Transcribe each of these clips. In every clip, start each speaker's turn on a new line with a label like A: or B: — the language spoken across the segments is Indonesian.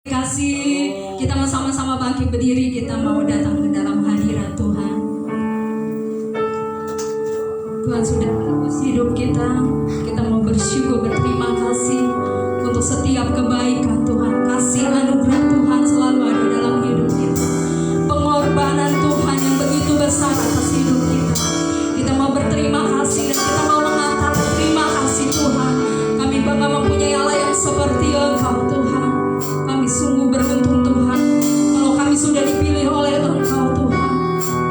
A: Kasih, kita mau sama-sama bangkit berdiri, kita mau datang ke dalam hadirat Tuhan. Tuhan sudah menebus hidup kita, kita mau bersyukur, berterima kasih untuk setiap kebaikan Tuhan, kasih anugerah Tuhan selalu ada dalam hidup kita, pengorbanan Tuhan yang begitu besar atas hidup kita. Kita mau berterima kasih dan kita mau mengatakan terima kasih Tuhan. Kami bangga mempunyai Allah yang seperti Engkau Tuhan. Kami sungguh beruntung Tuhan, kalau kami sudah dipilih oleh Engkau Tuhan,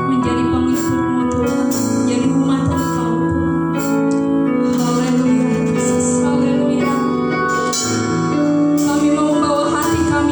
A: menjadi pengikut-Mu Tuhan, menjadi umat Engkau Tuhan. Haleluya Yesus, haleluya. Kami mau membawa hati kami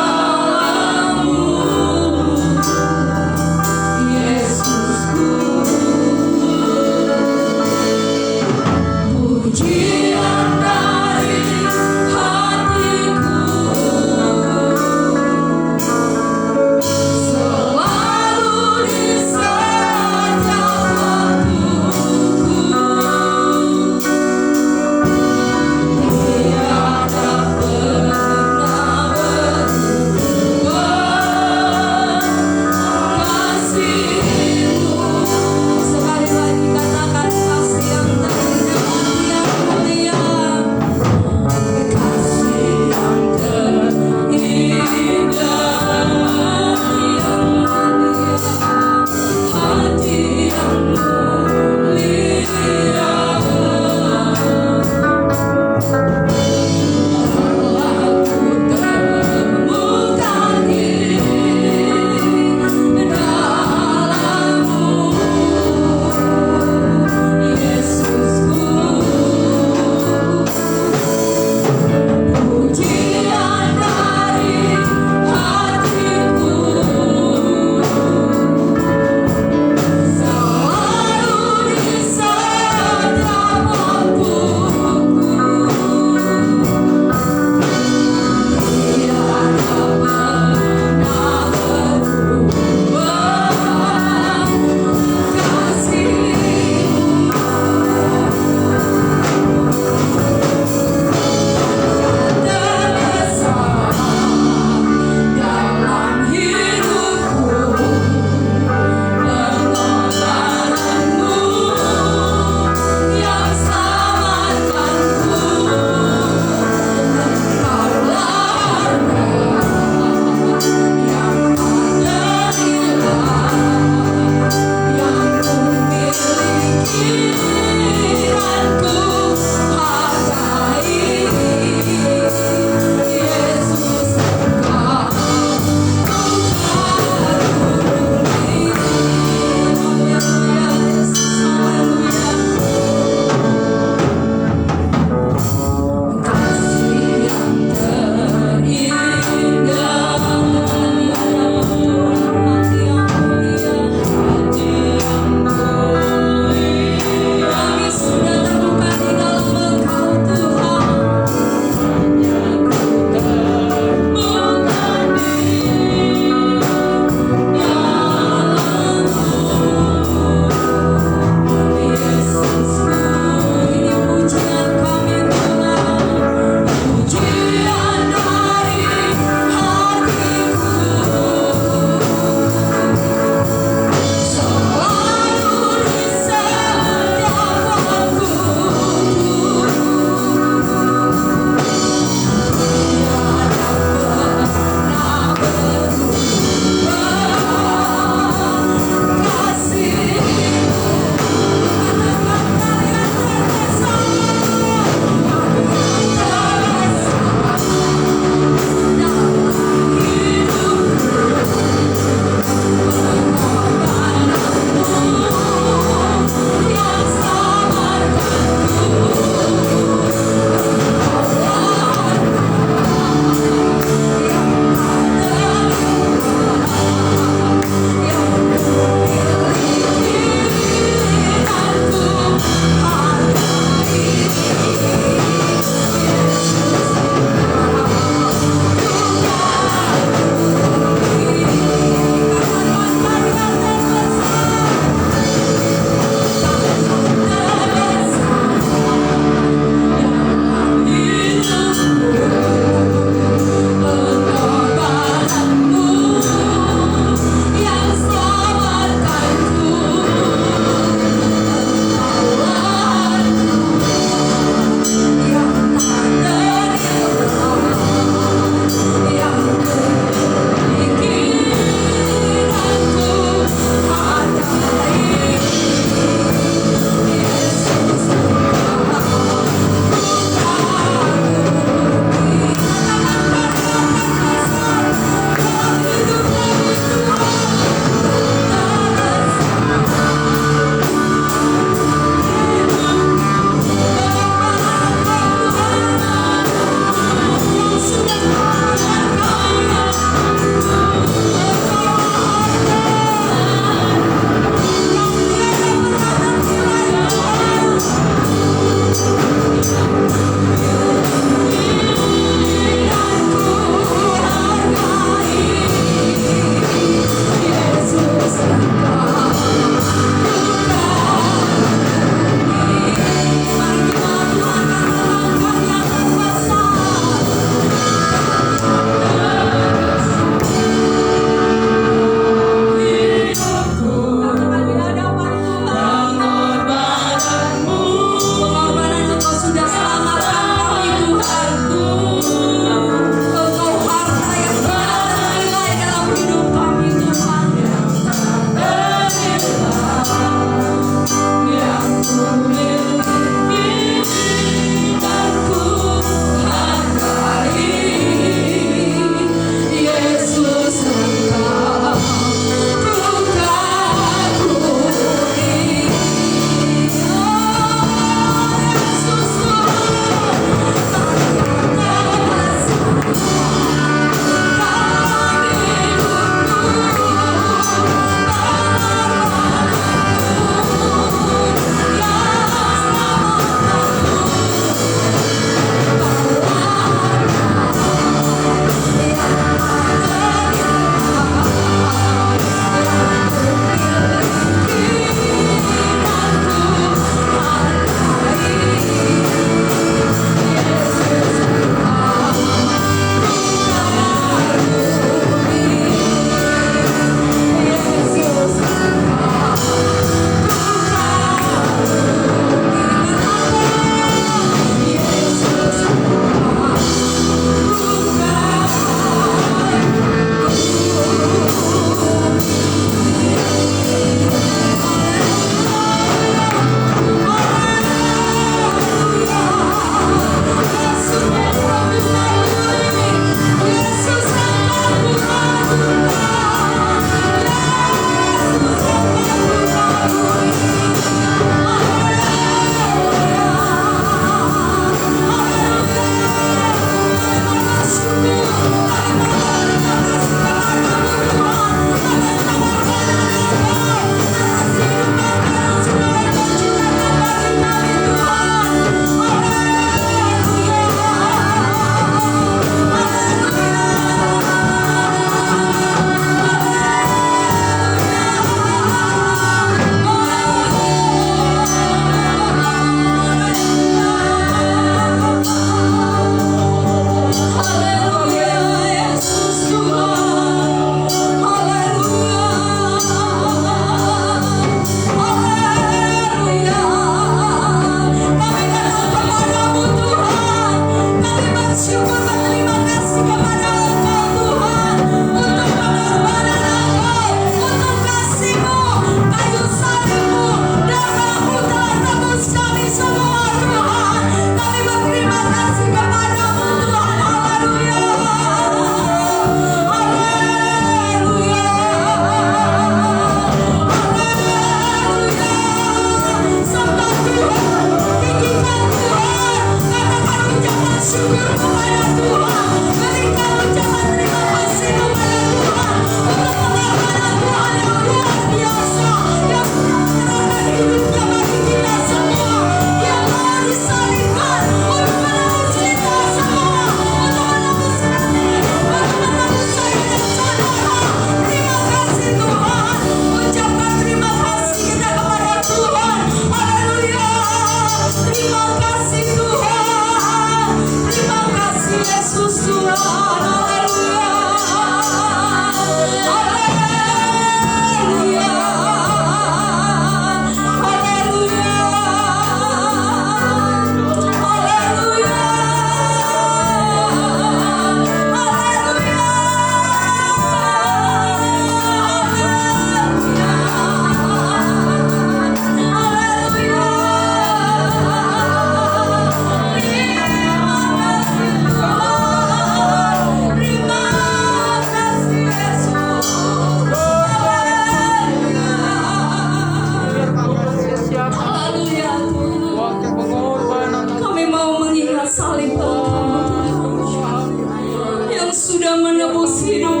A: sudah menebus hidup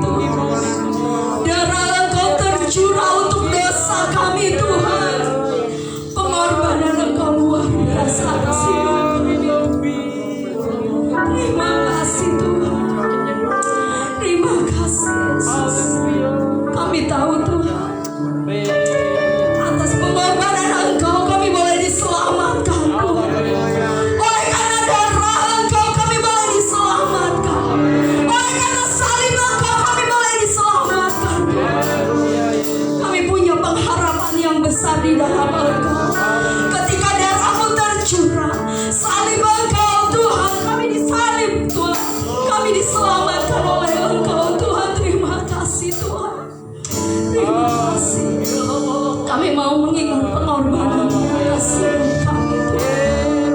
A: kami Tuhan. Darah Engkau tercurah untuk dosa kami Tuhan. Pengorbanan Engkau luar biasa atas hidup kami. Terima kasih Tuhan. Terima kasih Yesus. Kami tahu Tuhan, atas pengorbanan Engkau kami boleh diselamatkan Tuhan. Oleh karena darah Engkau kami boleh diselamatkan. Oleh karena salib Engkau kami boleh diselamatkan Tuhan. Kami punya pengharapan yang besar di dalam Engkau. Ketika darah-Mu tercurah, salib Engkau Tuhan, kami disalib Tuhan. Kami diselamatkan oleh Engkau Tuhan. Terima kasih Tuhan. Terima kasih. Kami mau mengingat pengorbanan atas hidup kami Tuhan.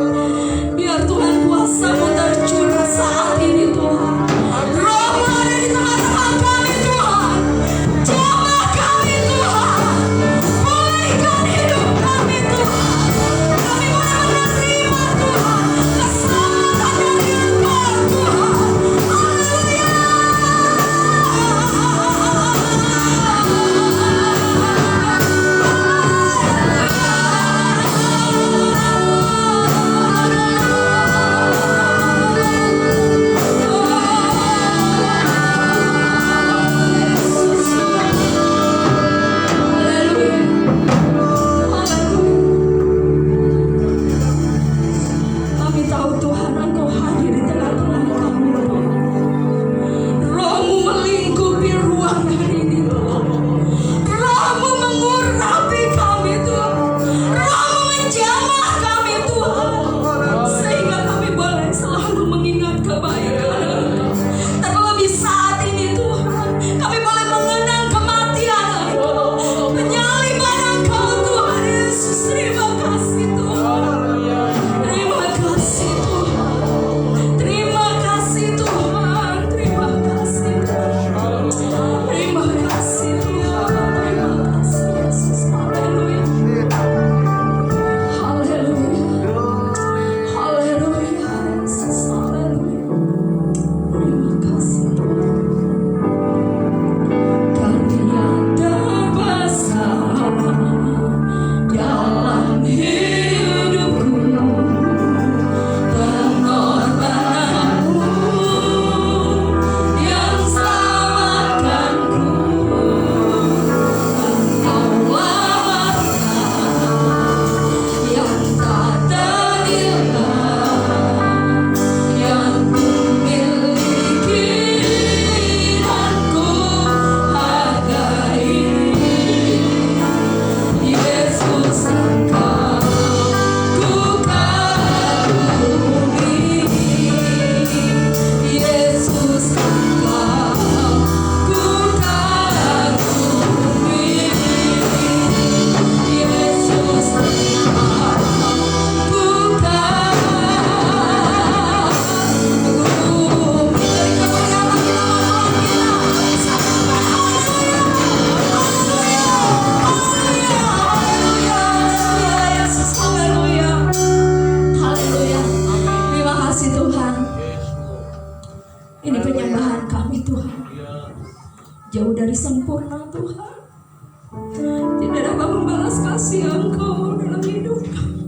A: Biar Tuhan kuasa-Mu tercurah saat ini Tuhan. Roh-Mu ada di tengah-tengah kami Tuhan. Jamah kami Tuhan. Pulihkan hidup kami Tuhan. Kami boleh menerima Tuhan keselamatan dari Engkau Tuhan. Haleluya. Kami tahu Tuhan Engkau hadir di tengah-tengah kami Tuhan. Roh-Mu melingkupi ruang hari ini Tuhan. Roh-Mu mengurapi kami Tuhan. Roh-Mu menjamah kami Tuhan. Sehingga kami boleh selalu mengingat kebaikan Engkau. Terlebih saat ini Tuhan, kami boleh mengenang kematian Engkau, penyaliban Engkau Tuhan Yesus. Terima kasih Tuhan. Terima kasih Tuhan. Terima kasih Tuhan. Terima kasih Tuhan. Terima kasih Tuhan. Terima kasih Yesus. Haleluya. Haleluya. Haleluya Yesus. Haleluya. Terima kasih Tuhan. Kami yang terbesar dalam hidupku, pengorbananmu yang selamatkanku. Engkaulah yang tak ternilai, yang ku miliki dan ku hargai. Yesus Engkau ku kagumi. Yesus Engkau ku kagumi. Yesus Engkau ku kagumi. Beri kemuliaan bagi nama Tuhan kita. Sampai haleluya. Haleluya. Haleluya. Haleluya. Yesus. Haleluya. Haleluya. Terima kasih Tuhan. Ini penyembahan kami Tuhan. Jauh dari sempurna Tuhan. Tidak dapat membalas kasih Engkau dalam hidup kami.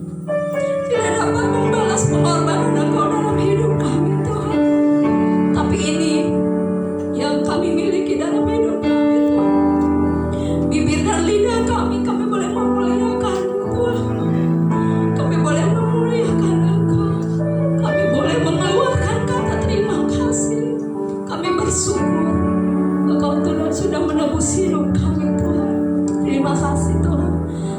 A: Tidak dapat membalas pengorbanan Engkau dalam hidup kami Tuhan. Tapi ini yang kami miliki dalam hidup kami Tuhan. Bibir dan lidah kami boleh memuliakan Tuhan. Kami boleh memuliakan Engkau. Kami boleh mengeluarkan kata terima kasih. Kami bersyukur Engkau Tuhan sudah menebus hidup kami Tuhan. Terima kasih Tuhan.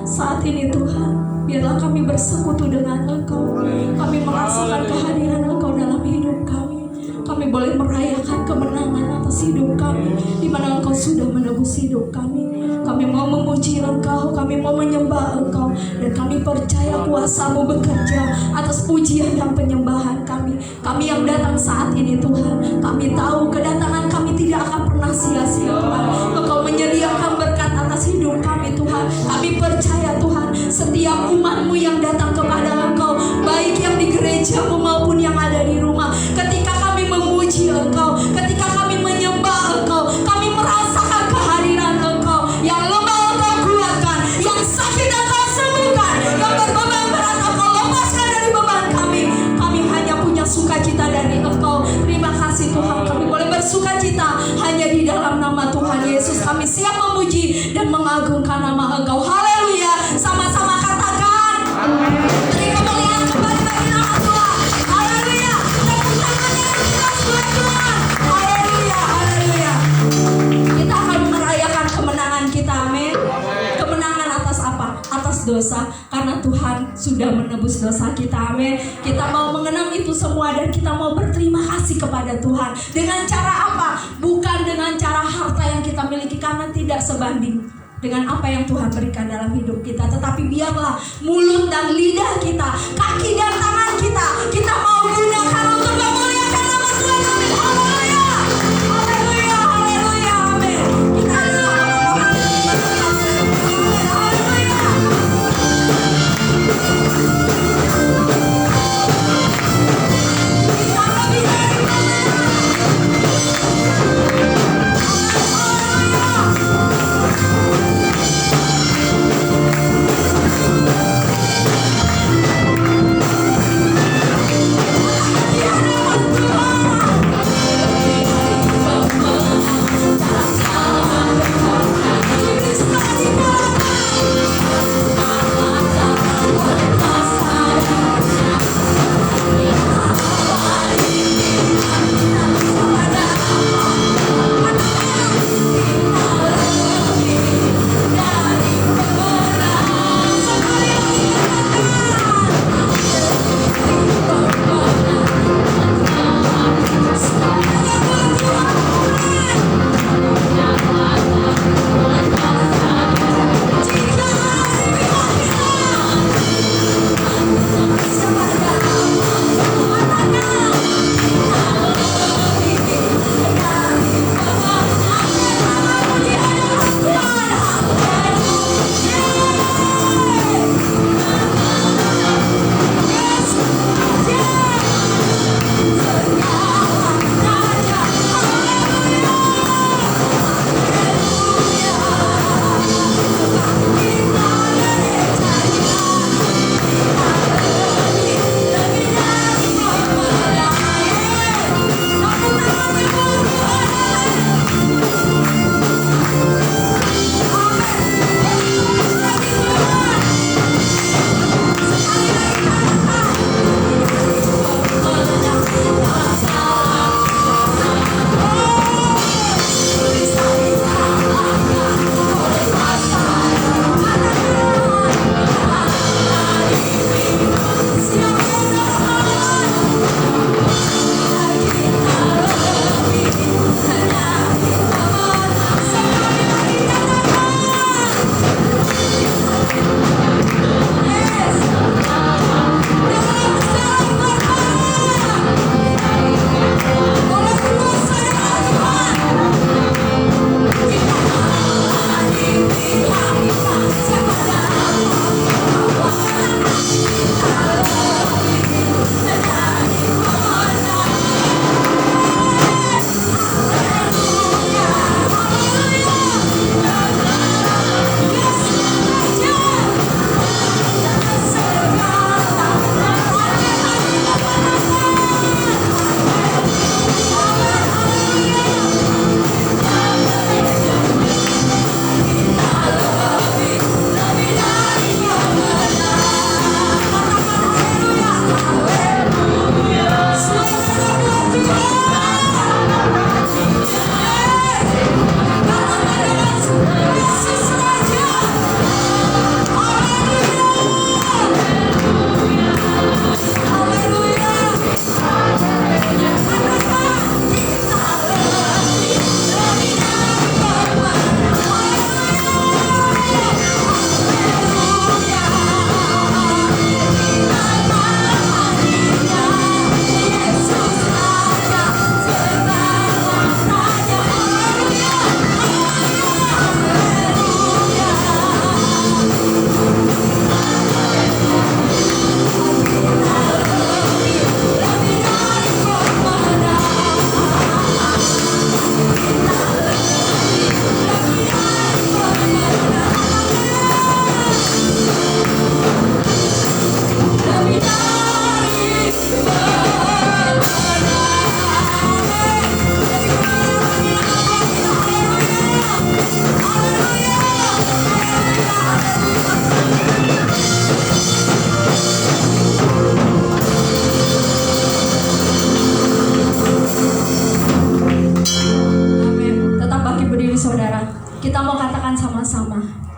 A: Saat ini Tuhan, biarlah kami bersekutu dengan Engkau. Kami merasakan kehadiran Engkau dalam hidup kami. Kami boleh merayakan kemenangan atas hidup kami, di mana Engkau sudah menebus hidup kami. Kami mau memuji Engkau, kami mau menyembah Engkau, dan kami percaya kuasa-Mu bekerja atas pujian dan penyembahan kami. Kami yang datang saat ini Tuhan, kami tahu kedatangan kami tidak akan pernah sia-sia Tuhan. Engkau menyediakan berkat atas hidup kami Tuhan. Kami percaya Tuhan, setiap umat-Mu yang datang kepada Engkau, baik yang di gereja-Mu maupun yang ada di rumah, ketika kami memuji Engkau, ketika sukacita hanya di dalam nama Tuhan Yesus. Kami siap memuji dan mengagungkan nama Engkau. Haleluya. Sama-sama katakan. Beri kemuliaan kembali bagi nama Tuhan. Haleluya. Tepuk tangannya yang jelas buat Tuhan. Haleluya. Haleluya. Kita akan merayakan kemenangan kita. Amin. Kemenangan atas apa? Atas dosa. Karena Tuhan sudah menebus dosa kita. Amin. Kita mau mengenang itu semua dan kita mau berterima kasih kepada Tuhan. Dengan cara apa? Bukan dengan cara harta yang kita miliki, karena tidak sebanding dengan apa yang Tuhan berikan dalam hidup kita. Tetapi biarlah mulut dan lidah kita, kaki dan tangan kita mau gunakan untuk memuliakan nama Tuhan. Amin. Haleluya. Haleluya. Haleluya. Amin. Kita Haleluya.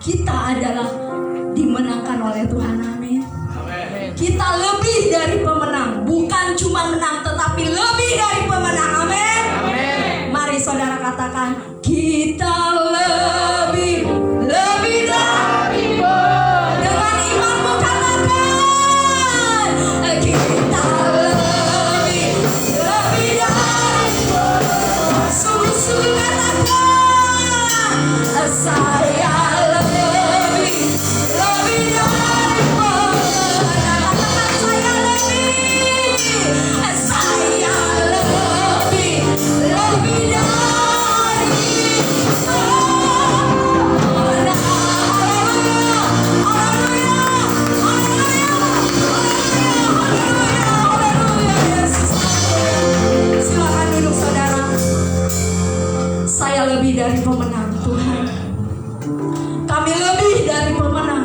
A: kita adalah dimenangkan oleh Tuhan. Amin. Kita lebih dari pemenang, bukan cuma menang tetapi lebih dari pemenang. Amin. Mari saudara katakan, kita lebih dari pemenang. Dengan imanmu katakan, kita lebih dari pemenang. Sungguh-sungguh katakan, saya lebih dari pemenang. Katakan, saya lebih dari Silakan duduk saudara. Saya lebih dari pemenang Tuhan. Kami lebih dari pemenang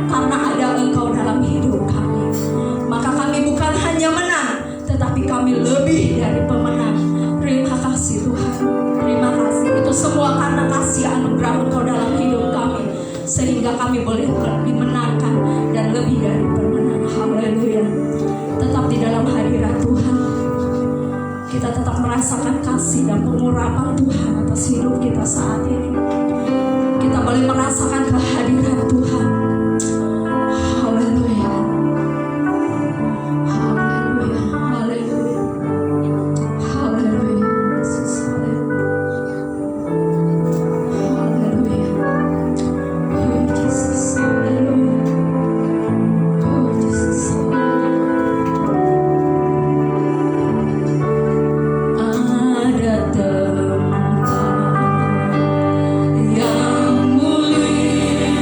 A: karena ada Engkau dalam hidup kami. Maka kami bukan hanya menang, tetapi kami lebih dari pemenang. Terima kasih Tuhan. Terima kasih. Itu semua karena kasih anugerah Engkau dalam hidup kami, sehingga kami boleh dimenangkan dan lebih dari pemenang. Haleluya. Tetap di dalam hadirat Tuhan, kita tetap merasakan kasih dan pengurapan Tuhan atas hidup kita saat ini. Kita boleh merasakan kehadiran Tuhan. Haleluya. Haleluya. Haleluya. Haleluya. Yesus, haleluya. Haleluya. Oh Yesus, haleluya. Oh Yesus, ada tempat yang mulia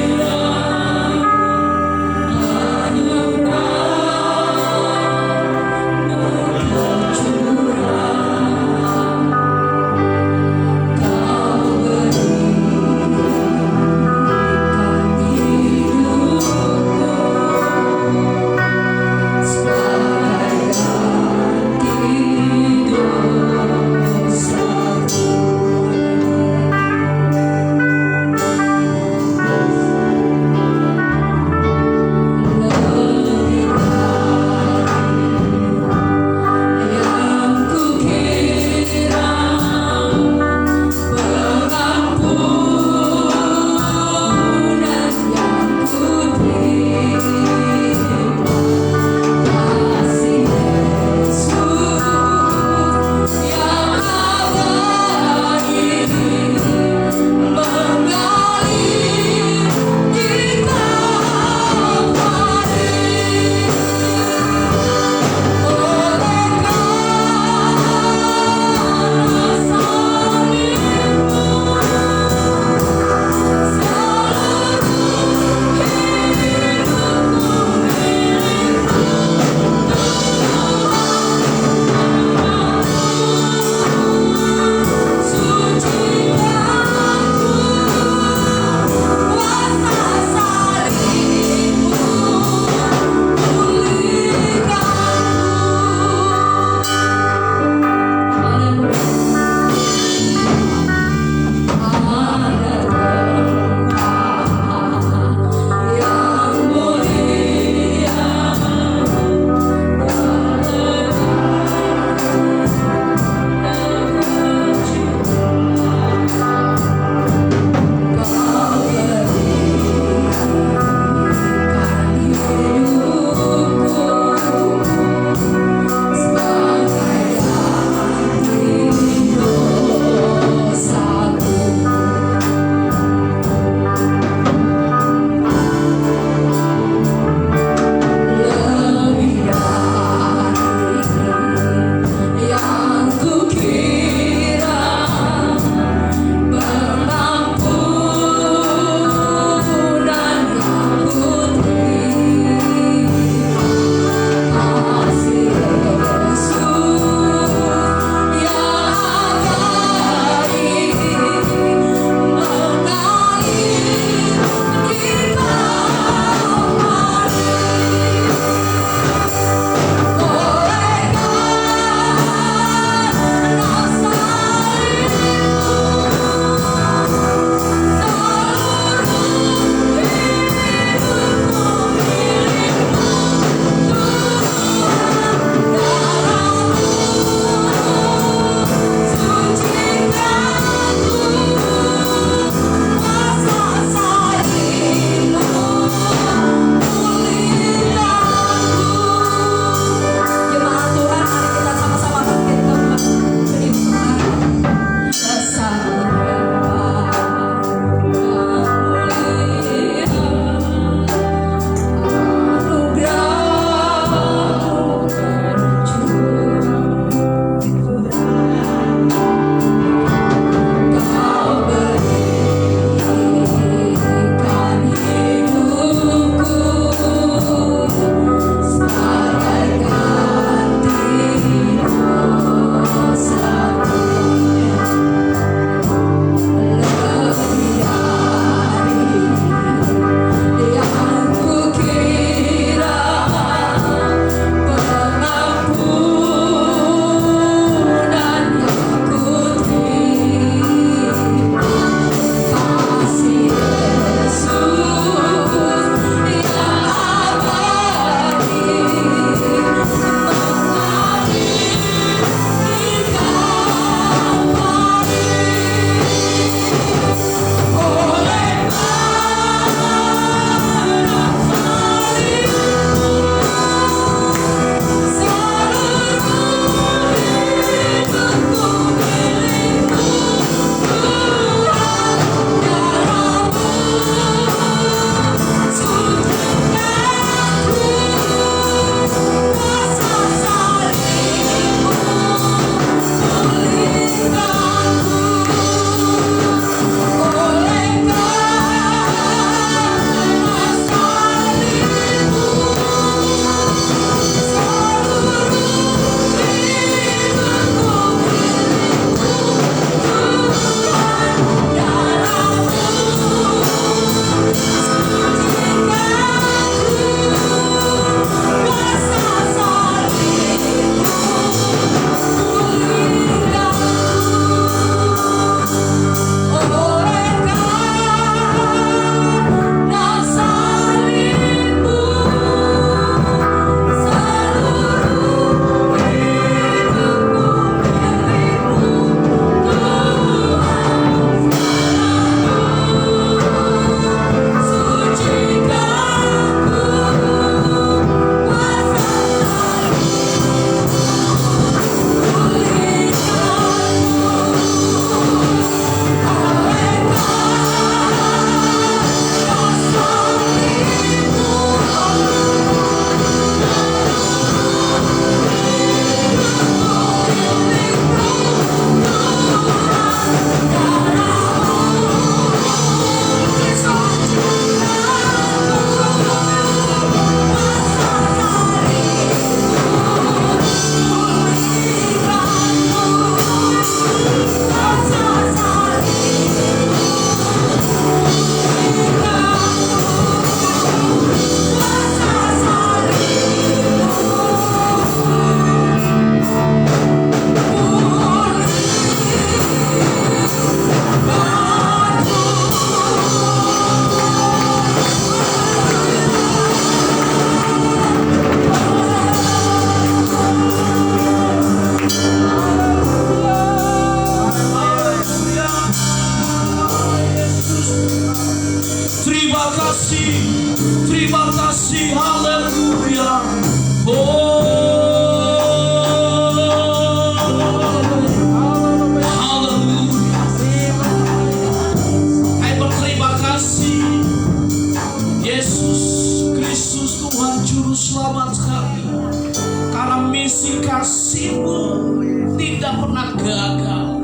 B: gagal.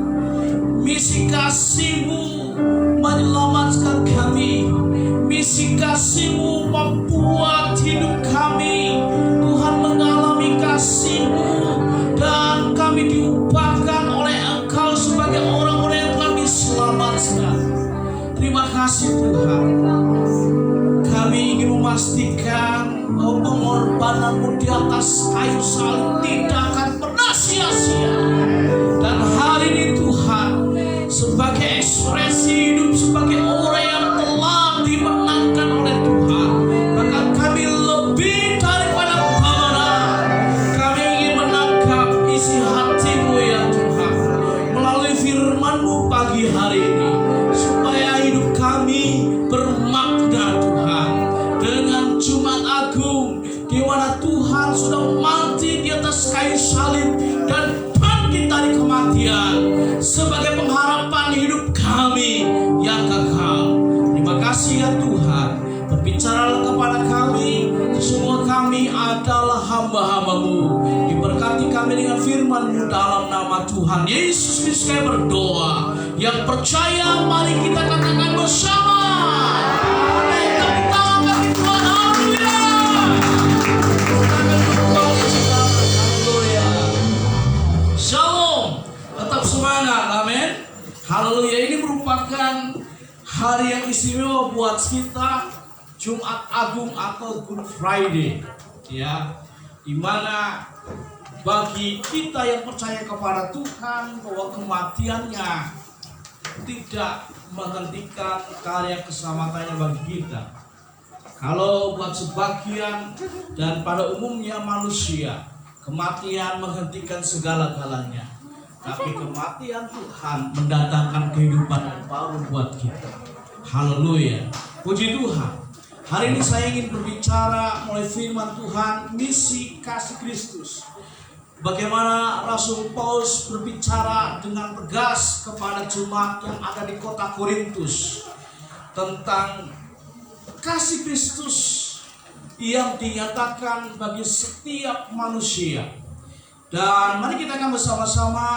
B: Misi kasih-Mu menyelamatkan kami. Misi kasih-Mu membuat hidup kami, Tuhan, mengalami kasih-Mu, dan kami diubahkan oleh Engkau sebagai orang-orang yang telah diselamatkan. Terima kasih Tuhan. Kami ingin memastikan bahwa pengorbanan-Mu di atas kayu salib tidak akan pernah sia-sia. Dan hari ini Tuhan, sebagai ekspresi hidup, sebagai orang yang telah dimenangkan oleh Tuhan, maka kami lebih daripada pemenang. Kami ingin menangkap isi hati-Mu ya Tuhan, melalui firman-Mu pagi hari ini, supaya hidup kami bermakna Tuhan. Dengan Jumat Agung, di mana Tuhan sudah mati di atas kayu salib dan bangkit dari kematian sebagai pengharapan hidup kami yang kekal. Terima kasih ya Tuhan. Berbicaralah kepada kami. Semua kami adalah hamba-hamba-Mu. Diberkati kami dengan firman-Mu dalam nama Tuhan Yesus Kristus kami berdoa. Yang percaya, mari kita katakan bersama. Shalom. Tetap semangat. Amin. Haleluya. Ini merupakan hari yang istimewa buat kita, Jumat Agung atau Good Friday, ya, dimana bagi kita yang percaya kepada Tuhan bahwa kematiannya tidak menghentikan karya keselamatannya bagi kita. Kalau buat sebagian dan pada umumnya manusia, kematian menghentikan segala-galanya. Tapi kematian Tuhan mendatangkan kehidupan yang baru buat kita. Haleluya. Puji Tuhan. Hari ini saya ingin berbicara mulai firman Tuhan, misi kasih Kristus. Bagaimana Rasul Paulus berbicara dengan tegas kepada jemaat yang ada di kota Korintus tentang kasih Kristus yang dinyatakan bagi setiap manusia. Dan mari kita akan bersama-sama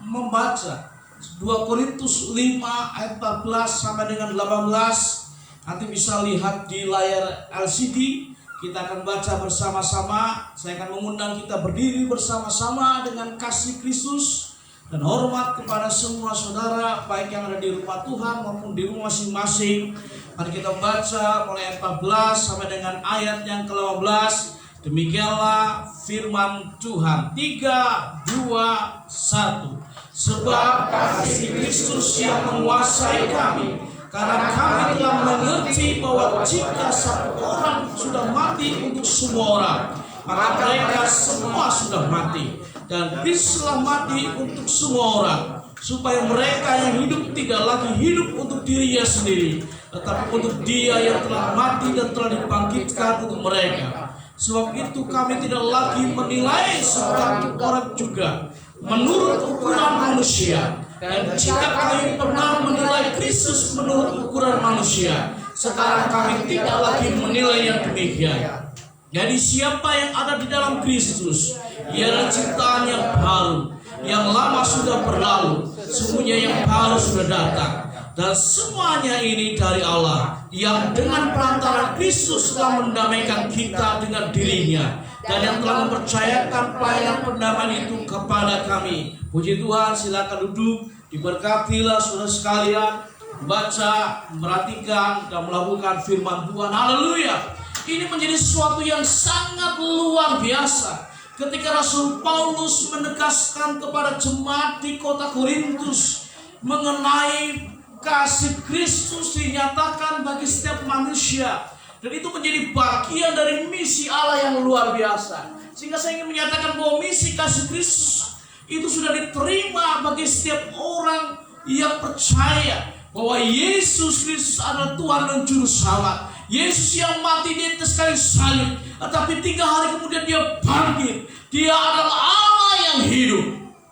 B: membaca 2 Korintus 5 ayat 14 sampai dengan 18. Nanti bisa lihat di layar LCD. Kita akan baca bersama-sama. Saya akan mengundang kita berdiri bersama-sama dengan kasih Kristus dan hormat kepada semua saudara, baik yang ada di rumah Tuhan maupun di rumah masing-masing. Mari kita baca mulai ayat 14 sampai dengan ayat yang ke-15. Demikianlah firman Tuhan. 3, 2, 1. Sebab kasih Kristus yang menguasai kami, karena kami telah mengerti bahwa jika satu orang sudah mati untuk semua orang, maka mereka semua sudah mati. Dan Kristuslah mati untuk semua orang, supaya mereka yang hidup tidak lagi hidup untuk dirinya sendiri, tetapi untuk Dia yang telah mati dan telah dibangkitkan untuk mereka. Sebab itu kami tidak lagi menilai satu orang juga menurut ukuran manusia. Dan jika kami pernah menilai Kristus menurut ukuran manusia, sekarang kami tidak lagi menilai yang demikian. Jadi siapa yang ada di dalam Kristus, ialah ciptaan yang baru. Yang lama sudah berlalu, semuanya yang baru sudah datang. Dan semuanya ini dari Allah, yang dengan perantaraan Kristus telah mendamaikan kita dengan dirinya, dan yang telah mempercayakan pelayanan pendamaian itu kepada kami. Puji Tuhan. Silakan duduk. Diberkatilah saudara sekalian, membaca, memperhatikan, dan melakukan firman Tuhan. Haleluya. Ini menjadi sesuatu yang sangat luar biasa ketika Rasul Paulus menegaskan kepada jemaat di kota Korintus mengenai kasih Kristus dinyatakan bagi setiap manusia. Dan itu menjadi bagian dari misi Allah yang luar biasa. Sehingga saya ingin menyatakan bahwa misi kasih Kristus itu sudah diterima bagi setiap orang yang percaya bahwa Yesus Kristus adalah Tuhan dan Juru Selamat. Yesus yang mati di atas kayu salib, tetapi 3 hari kemudian Dia bangkit. Dia adalah Allah yang hidup.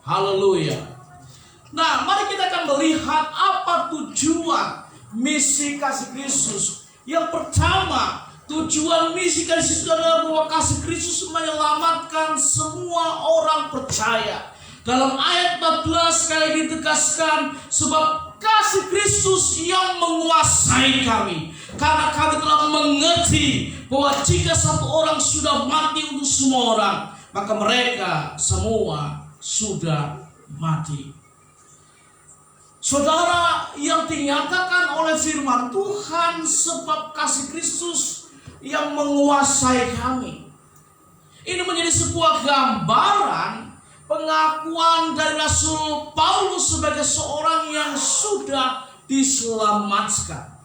B: Haleluya. Nah, mari kita akan melihat apa tujuan misi kasih Kristus. Yang pertama, tujuan misi kasih Kristus adalah bahwa kasih Kristus menyelamatkan semua orang percaya. Dalam ayat 14 sekali ditegaskan, sebab kasih Kristus yang menguasai kami, karena kami telah mengerti bahwa jika satu orang sudah mati untuk semua orang, maka mereka semua sudah mati. Saudara, yang dinyatakan oleh firman Tuhan, sebab kasih Kristus yang menguasai kami, ini menjadi sebuah gambaran pengakuan dari Rasul Paulus sebagai seorang yang sudah diselamatkan.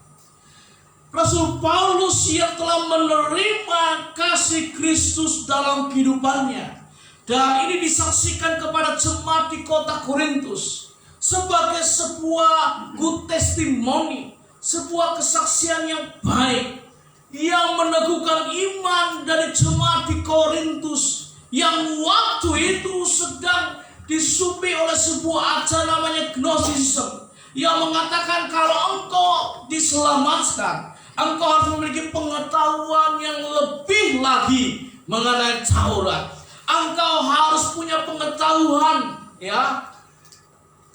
B: Rasul Paulus yang telah menerima kasih Kristus dalam kehidupannya, dan ini disaksikan kepada jemaat di kota Korintus sebagai sebuah good testimony, sebuah kesaksian yang baik yang meneguhkan iman dari jemaat di Korintus yang waktu itu sedang disupi oleh sebuah ajaran namanya Gnosticism, yang mengatakan kalau engkau diselamatkan, engkau harus memiliki pengetahuan yang lebih lagi mengenai Taurat. Engkau harus punya pengetahuan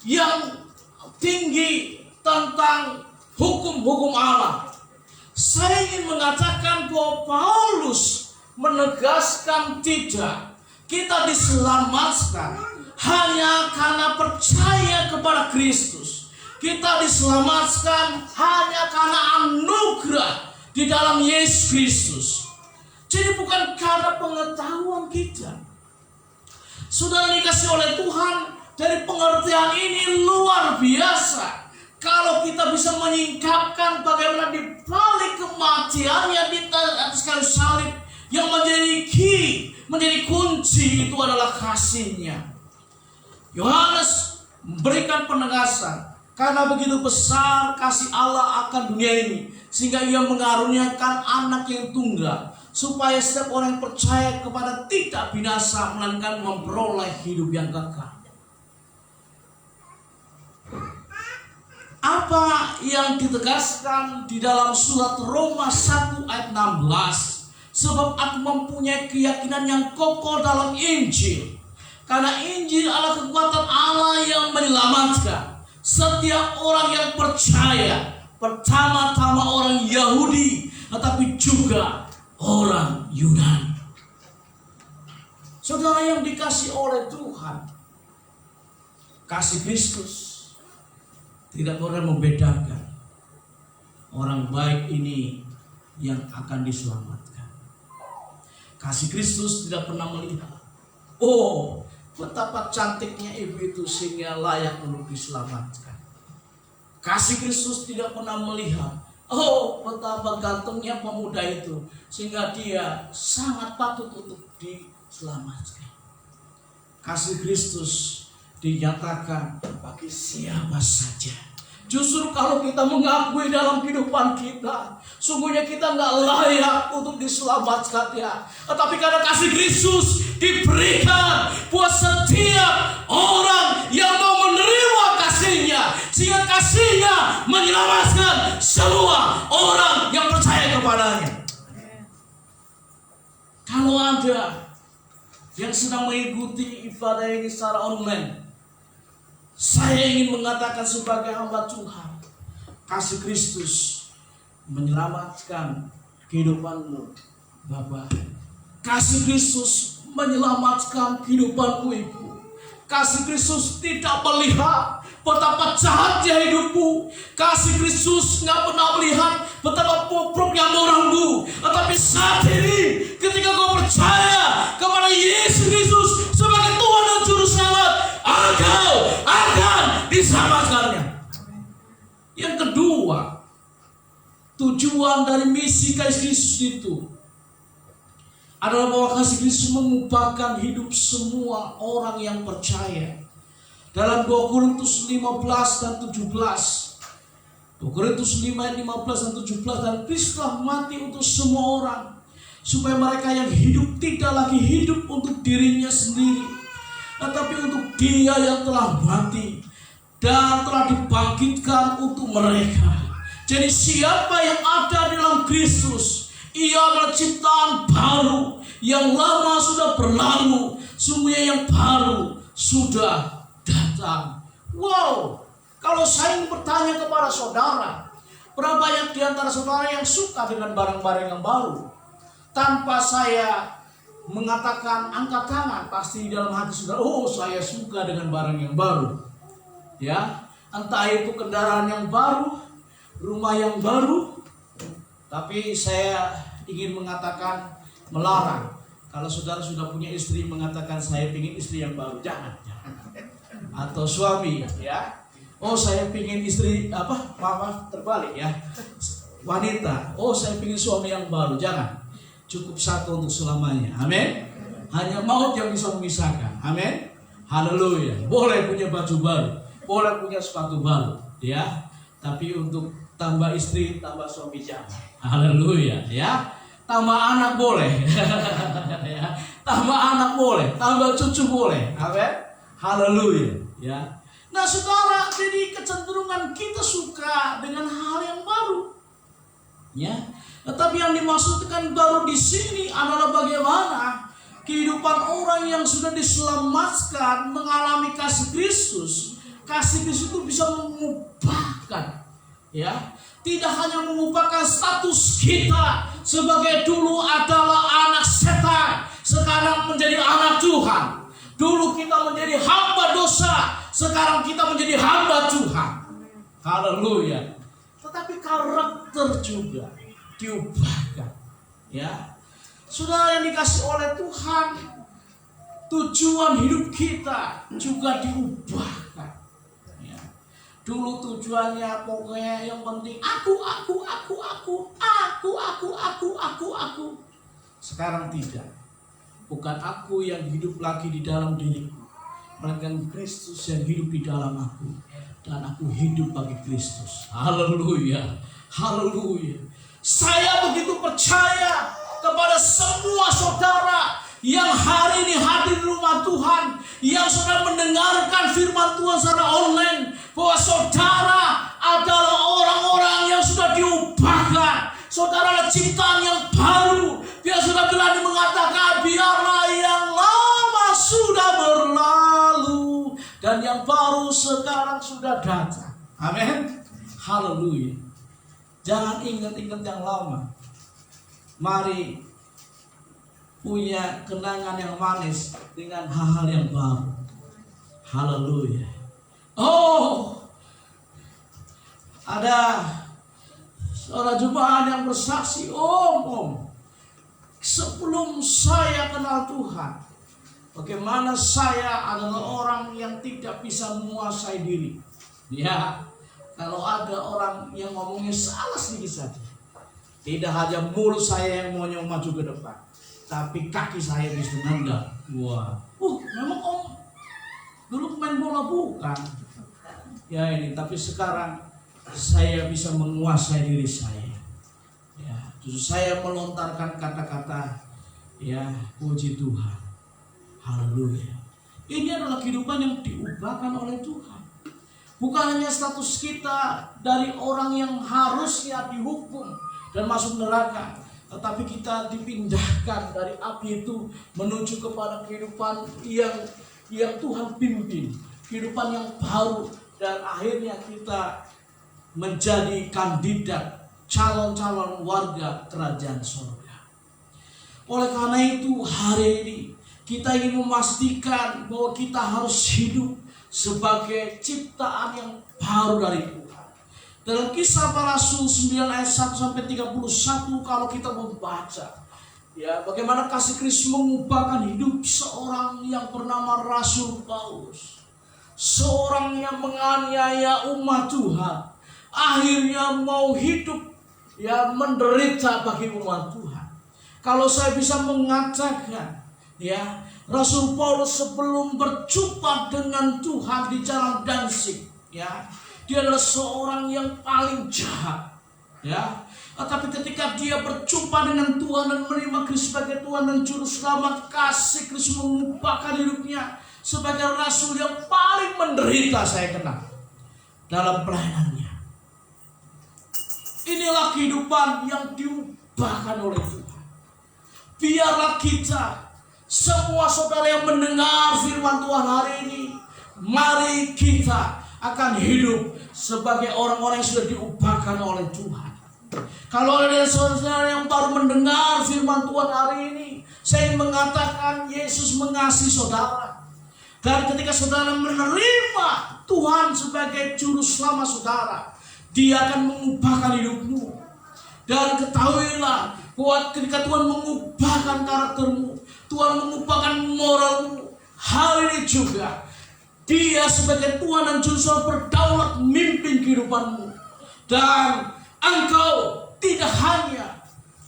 B: yang tinggi tentang hukum-hukum Allah. Saya ingin mengatakan bahwa Paulus menegaskan tidak. Kita diselamatkan hanya karena percaya kepada Kristus. Kita diselamatkan hanya karena anugerah di dalam Yesus Kristus. Jadi bukan karena pengetahuan kita. Saudara dikasih oleh Tuhan, dari pengertian ini luar biasa. Kalau kita bisa menyingkapkan bagaimana di balik kematiannya di atas kayu salib, yang menjadi key, menjadi kunci itu adalah kasih-Nya. Yohanes memberikan penegasan, karena begitu besar kasih Allah akan dunia ini, sehingga Ia mengaruniakan anak yang tunggal, supaya setiap orang yang percaya kepada tidak binasa, melainkan memperoleh hidup yang kekal. Apa yang ditegaskan di dalam surat Roma 1 ayat 16? Sebab aku mempunyai keyakinan yang kokoh dalam Injil, karena Injil adalah kekuatan Allah yang menyelamatkan setiap orang yang percaya, pertama-tama orang Yahudi, tetapi juga orang Yunani. Saudara yang dikasih oleh Tuhan, kasih Kristus tidak boleh membedakan orang baik ini yang akan diselamatkan. Kasih Kristus tidak pernah melihat, oh betapa cantiknya ibu itu sehingga layak untuk diselamatkan. Kasih Kristus tidak pernah melihat, oh betapa gantengnya pemuda itu sehingga dia sangat patut untuk diselamatkan. Kasih Kristus dinyatakan bagi siapa saja. Justru kalau kita mengakui dalam kehidupan kita, sungguhnya kita nggak layak untuk diselamatkan ya. Tetapi karena kasih Kristus diberikan buat setiap orang yang mau menerima kasih-Nya, sehingga kasih-Nya menyelamatkan semua orang yang percaya kepadanya. Kalau ada yang sedang mengikuti ibadah ini secara online, saya ingin mengatakan sebagai hamba Tuhan, kasih Kristus menyelamatkan kehidupanmu, Bapak. Kasih Kristus menyelamatkan kehidupanmu, Ibu. Kasih Kristus tidak melihat betapa jahatnya hidupmu. Kasih Kristus nggak pernah melihat betapa bobroknya moralmu. Tetapi saat ini, ketika kau percaya kepada Yesus Kristus sebagai Tuhan dan Juru Selamat, engkau akan diselamatkannya. Yang kedua, tujuan dari misi kasih Kristus itu adalah bahwa kasih Kristus mengubahkan hidup semua orang yang percaya. Dalam 2 Korintus 15 dan 17, 2 Korintus 5 ayat 15 dan 17, dan Kristus telah mati untuk semua orang, supaya mereka yang hidup tidak lagi hidup untuk dirinya sendiri, tetapi untuk Dia yang telah mati dan telah dibangkitkan untuk mereka. Jadi siapa yang ada dalam Kristus, ia adalah ciptaan baru. Yang lama sudah berlalu, sungguhnya yang baru sudah datang. Wow, kalau saya bertanya kepada saudara, berapa banyak di antara saudara yang suka dengan barang-barang yang baru? Tanpa saya mengatakan angkat tangan, pasti di dalam hati saudara, oh saya suka dengan barang yang baru. Ya, entah itu kendaraan yang baru, rumah yang baru. Tapi saya ingin mengatakan, melarang. Kalau saudara sudah punya istri mengatakan saya ingin istri yang baru, jangan. Atau suami, ya. Oh saya ingin istri maaf terbalik ya. Wanita, oh saya ingin suami yang baru, jangan. Cukup satu untuk selamanya. Amin. Hanya maut yang bisa memisahkan. Amin. Haleluya. Boleh punya baju baru, boleh punya sepatu baru, ya. Tapi untuk tambah istri, tambah suami jangan. Haleluya, ya. Tambah anak boleh. Ya. Tambah anak boleh, tambah cucu boleh. Amin. Haleluya, ya. Nah, saudara, jadi kecenderungan kita suka dengan hal yang baru. Ya. Tetapi yang dimaksudkan baru di sini adalah bagaimana kehidupan orang yang sudah diselamatkan mengalami kasih Kristus. Kasih Kristus itu bisa mengubahkan, ya, tidak hanya mengubahkan status kita sebagai dulu adalah anak setan, sekarang menjadi anak Tuhan. Dulu kita menjadi hamba dosa, sekarang kita menjadi hamba Tuhan. Haleluya. Tetapi karakter juga diubahkan, ya. Saudara yang dikasih oleh Tuhan, tujuan hidup kita juga diubahkan, ya. Dulu tujuannya pokoknya yang penting aku. Sekarang tidak. Bukan aku yang hidup lagi di dalam diriku, melainkan Kristus yang hidup di dalam aku, dan aku hidup bagi Kristus. Haleluya. Haleluya. Saya begitu percaya kepada semua saudara yang hari ini hadir di rumah Tuhan, yang sudah mendengarkan firman Tuhan secara online, bahwa saudara adalah orang-orang yang sudah diubahkan. Saudara adalah ciptaan yang baru. Dia sudah berani mengatakan, biarlah yang lama sudah berlalu dan yang baru sekarang sudah datang. Amin. Haleluya. Jangan ingat-ingat yang lama. Mari punya kenangan yang manis dengan hal-hal yang baru. Haleluya. Oh, ada seorang jemaat yang bersaksi, Om, sebelum saya kenal Tuhan, bagaimana saya adalah orang yang tidak bisa menguasai diri. Ya, kalau ada orang yang ngomongnya salah sedikit saja, tidak hanya mulut saya yang mau maju ke depan, tapi kaki saya bisa nendang. Wah, memang Om dulu main bola bukan? Ya ini, tapi sekarang saya bisa menguasai diri saya. Ya, justru saya melontarkan kata-kata, ya, puji Tuhan. Haleluya. Ini adalah kehidupan yang diubahkan oleh Tuhan. Bukan hanya status kita dari orang yang harusnya dihukum dan masuk neraka, tetapi kita dipindahkan dari api itu menuju kepada kehidupan yang Tuhan pimpin, kehidupan yang baru, dan akhirnya kita menjadi kandidat calon-calon warga kerajaan surga. Oleh karena itu hari ini kita ingin memastikan bahwa kita harus hidup sebagai ciptaan yang baru dari Tuhan. Dalam Kisah Para Rasul 9 ayat 1 sampai 31, kalau kita membaca, ya, bagaimana kasih Kristus mengubahkan hidup seorang yang bernama Rasul Paulus, seorang yang menganiaya umat Tuhan, akhirnya mau hidup, ya, menderita bagi umat Tuhan. Kalau saya bisa mengatakan, ya, Rasul Paulus sebelum berjumpa dengan Tuhan di jalan Danzig, ya, dia adalah seorang yang paling jahat, ya. Tapi ketika dia berjumpa dengan Tuhan dan menerima Kristus sebagai Tuhan dan Juru Selamat, kasih Kristus mengubahkan hidupnya sebagai rasul yang paling menderita saya kenal dalam pelayanannya. Inilah kehidupan yang diubahkan oleh Tuhan. Biarlah kita Semua saudara yang mendengar firman Tuhan hari ini, mari kita akan hidup sebagai orang-orang yang sudah diubahkan oleh Tuhan. Kalau ada saudara yang baru mendengar firman Tuhan hari ini, saya ingin mengatakan Yesus mengasihi saudara. Dan ketika saudara menerima Tuhan sebagai juru selamat saudara, Dia akan mengubahkan hidupmu. Dan ketahuilah bahwa ketika Tuhan mengubahkan karaktermu, Tuhan mengubahkan moralmu, hari ini juga Dia sebagai Tuhan dan Juru Selamat berdaulat memimpin kehidupanmu. Dan engkau tidak hanya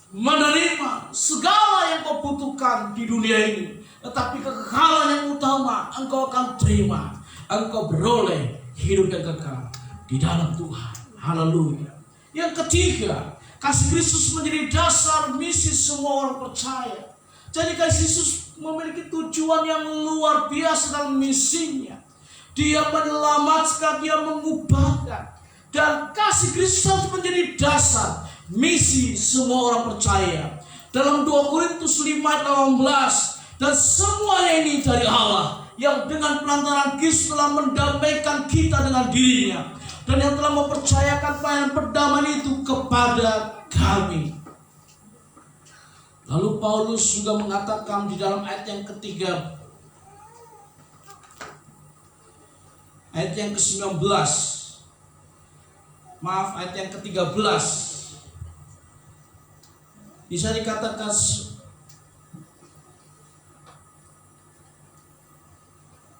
B: menerima segala yang kau butuhkan di dunia ini, tetapi kekekalan yang utama engkau akan terima. Engkau beroleh hidup yang kekal di dalam Tuhan. Haleluya. Yang ketiga, kasih Kristus menjadi dasar misi semua orang percaya. Jadi kasih Yesus memiliki tujuan yang luar biasa dalam misinya. Dia menyelamatkan, Dia mengubahkan. Dan kasih Kristus harus menjadi dasar misi semua orang percaya. Dalam 2 Korintus 5:18, dan semuanya ini dari Allah, yang dengan perantaraan Kristus telah mendamaikan kita dengan dirinya, dan yang telah mempercayakan pelayanan perdamaian itu kepada kami. Lalu Paulus juga mengatakan di dalam ayat yang ketiga, ayat yang ke-19, ayat yang ke-13, bisa dikatakan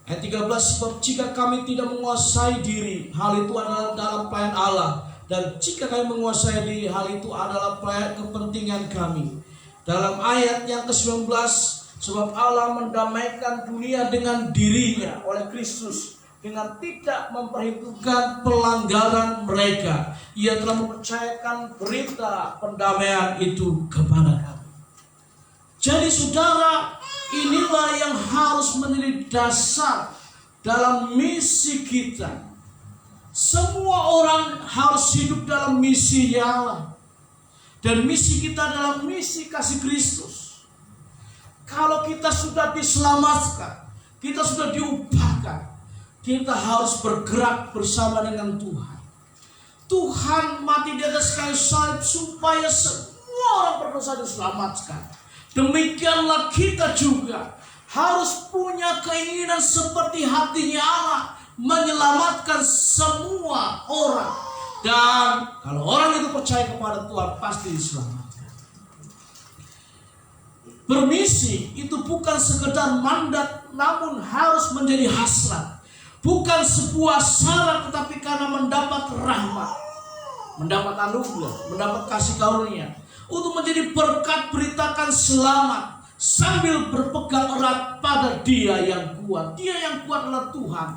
B: ayat 13, sebab jika kami tidak menguasai diri, hal itu adalah dalam pelayanan Allah, dan jika kami menguasai diri, hal itu adalah pelayanan kepentingan kami. Dalam ayat yang ke-19, sebab Allah mendamaikan dunia dengan dirinya oleh Kristus, dengan tidak memperhitungkan pelanggaran mereka. Ia telah mempercayakan berita pendamaian itu kepada kami. Jadi saudara, inilah yang harus menjadi dasar dalam misi kita. Semua orang harus hidup dalam misi Allah. Dan misi kita adalah misi kasih Kristus. Kalau kita sudah diselamatkan, kita sudah diubahkan, kita harus bergerak bersama dengan Tuhan. Tuhan mati di atas kayu salib supaya semua orang berdosa diselamatkan. Demikianlah kita juga harus punya keinginan seperti hatinya Allah, menyelamatkan semua orang. Dan kalau orang itu percaya kepada Tuhan, pasti diselamatkan. Bermisi itu bukan sekedar mandat, namun harus menjadi hasrat. Bukan sebuah syarat, tetapi karena mendapat rahmat, mendapat anugerah, mendapat kasih karunia, untuk menjadi berkat beritakan selamat, sambil berpegang erat pada Dia yang kuat. Dia yang kuat adalah Tuhan,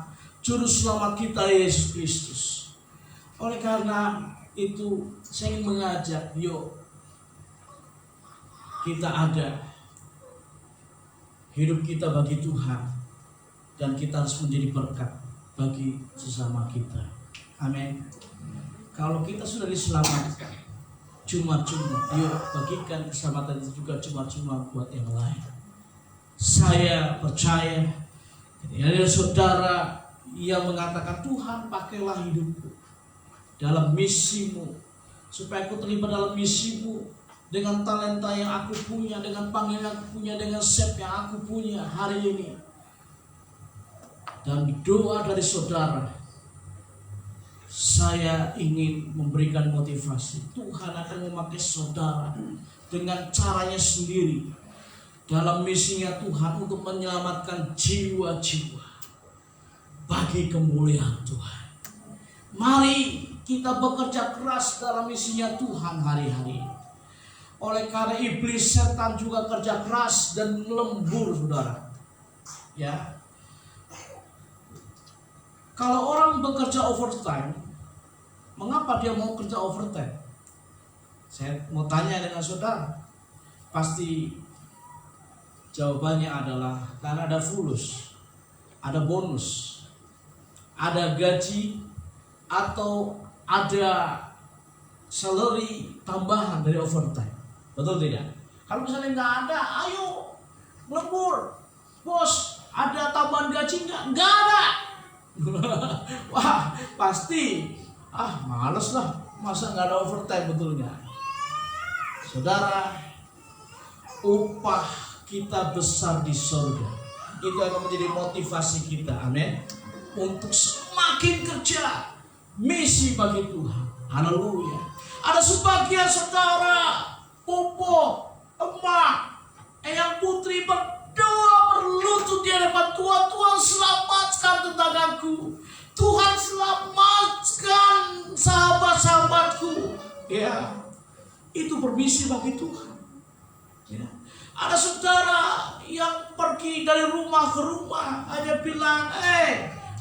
B: Juru Selamat kita Yesus Kristus. Oleh karena itu saya ingin mengajak, yuk kita ada hidup kita bagi Tuhan, dan kita harus menjadi berkat bagi sesama kita. Amin. Kalau kita sudah diselamatkan, cuma-cuma, yuk bagikan keselamatan itu juga cuma-cuma buat yang lain. Saya percaya ada saudara yang mengatakan, Tuhan pakailah hidupku dalam misimu, supaya aku terlibat dalam misimu dengan talenta yang aku punya, dengan panggilan yang aku punya, dengan sep yang aku punya hari ini. Dan doa dari saudara, saya ingin memberikan motivasi. Tuhan akan memakai saudara dengan caranya sendiri dalam misinya Tuhan untuk menyelamatkan jiwa-jiwa bagi kemuliaan Tuhan. Mari kita bekerja keras dalam misinya Tuhan hari-hari. Oleh karena iblis setan juga kerja keras dan lembur, saudara. Ya. Kalau orang bekerja overtime, mengapa dia mau kerja overtime? Saya mau tanya dengan saudara. Pasti jawabannya adalah karena ada fulus, ada bonus, ada gaji, atau ada salary tambahan dari overtime. Betul tidak? Kalau misalnya nggak ada, ayo lembur. Bos, ada tambahan gaji nggak? Nggak ada. Wah, pasti. Males lah. Masa nggak ada overtime, betul nggak? Saudara, upah kita besar di surga. Itu akan menjadi motivasi kita, amin, untuk semakin kerja misi bagi Tuhan. Haleluya. Ada sebagian saudara, popo, emak, eyang putri berdoa berlutut di hadapan Tuhan. Tuhan, selamatkan tetanggaku. Tuhan, selamatkan sahabat-sahabatku. Ya, itu bermisi bagi Tuhan. Ya. Ada saudara yang pergi dari rumah ke rumah hanya bilang,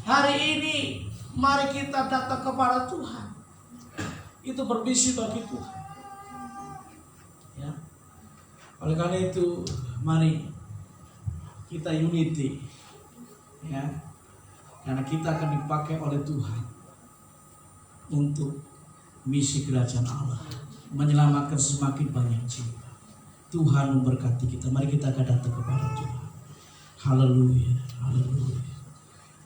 B: hari ini mari kita datang kepada Tuhan. Itu bermisi bagi Tuhan. Ya. Oleh karena itu, mari kita unity. Ya. Karena kita akan dipakai oleh Tuhan untuk misi kerajaan Allah, menyelamatkan semakin banyak jiwa. Tuhan memberkati kita. Mari kita akan datang kepada Tuhan. Haleluya, haleluya,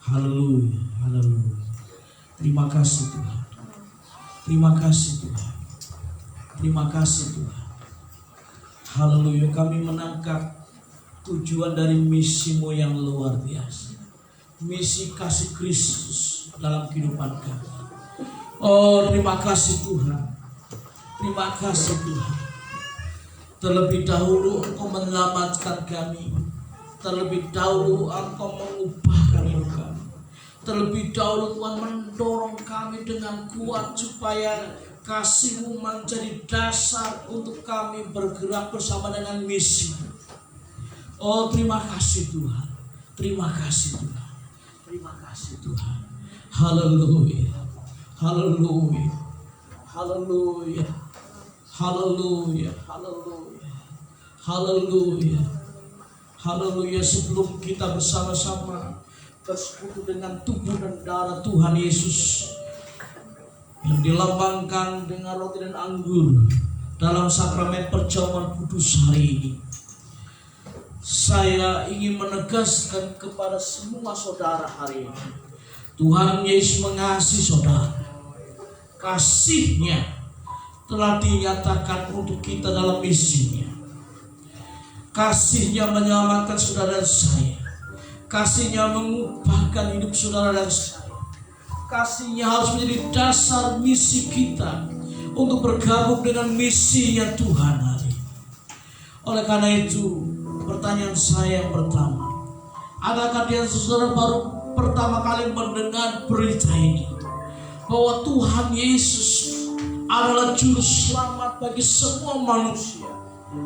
B: haleluya, haleluya. Terima kasih Tuhan. Terima kasih Tuhan. Terima kasih Tuhan. Haleluya. Kami menangkap tujuan dari misimu yang luar biasa. Misi kasih Kristus dalam kehidupan kami. Oh, terima kasih Tuhan. Terima kasih Tuhan. Terlebih dahulu Engkau menyelamatkan kami. Terlebih dahulu Engkau mengubahkan hidup kami. Terlebih dahulu Tuhan mendorong kami dengan kuat supaya kasih-Mu menjadi dasar untuk kami bergerak bersama dengan misi. Oh, terima kasih Tuhan. Terima kasih Tuhan. Terima kasih Tuhan. Haleluya. Haleluya. Haleluya. Haleluya. Haleluya. Haleluya. Haleluya. Sebelum kita bersama-sama bersekutu dengan tubuh dan darah Tuhan Yesus yang dilambangkan dengan roti dan anggur dalam sakramen perjamuan kudus hari ini, saya ingin menegaskan kepada semua saudara hari ini, Tuhan Yesus mengasihi saudara. Kasih-Nya telah dinyatakan untuk kita dalam misinya. Kasih-Nya menyelamatkan saudara dan saya. Kasih-Nya mengubahkan hidup saudara dan saya. Kasih-Nya harus menjadi dasar misi kita untuk bergabung dengan misinya Tuhan hari ini. Oleh karena itu, pertanyaan saya yang pertama, adakah dia saudara baru pertama kali mendengar berita ini, bahwa Tuhan Yesus adalah juru selamat bagi semua manusia,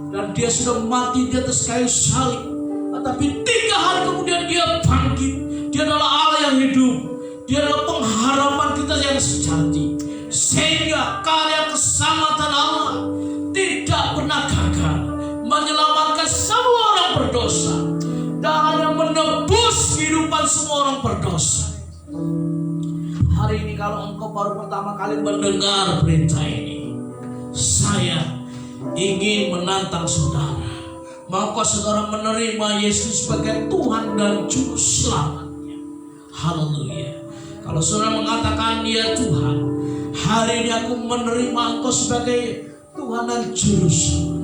B: dan Dia sudah mati di atas kayu salib, tetapi 3 hari kemudian Dia bangkit. Dia adalah Allah yang hidup. Dia adalah pengharapan kita yang sejati, sehingga karya keselamatan Allah tidak pernah gagal menyelamatkan semua orang berdosa. Darahnya menebus kehidupan semua orang berdosa. Hari ini kalau engkau baru pertama kali mendengar berita ini, saya ingin menantang saudara. Maukah saudara menerima Yesus sebagai Tuhan dan Juru Selamatnya? Haleluya. Kalau saudara mengatakan ya Tuhan, hari ini aku menerima Engkau sebagai Tuhan dan Juru Selamat.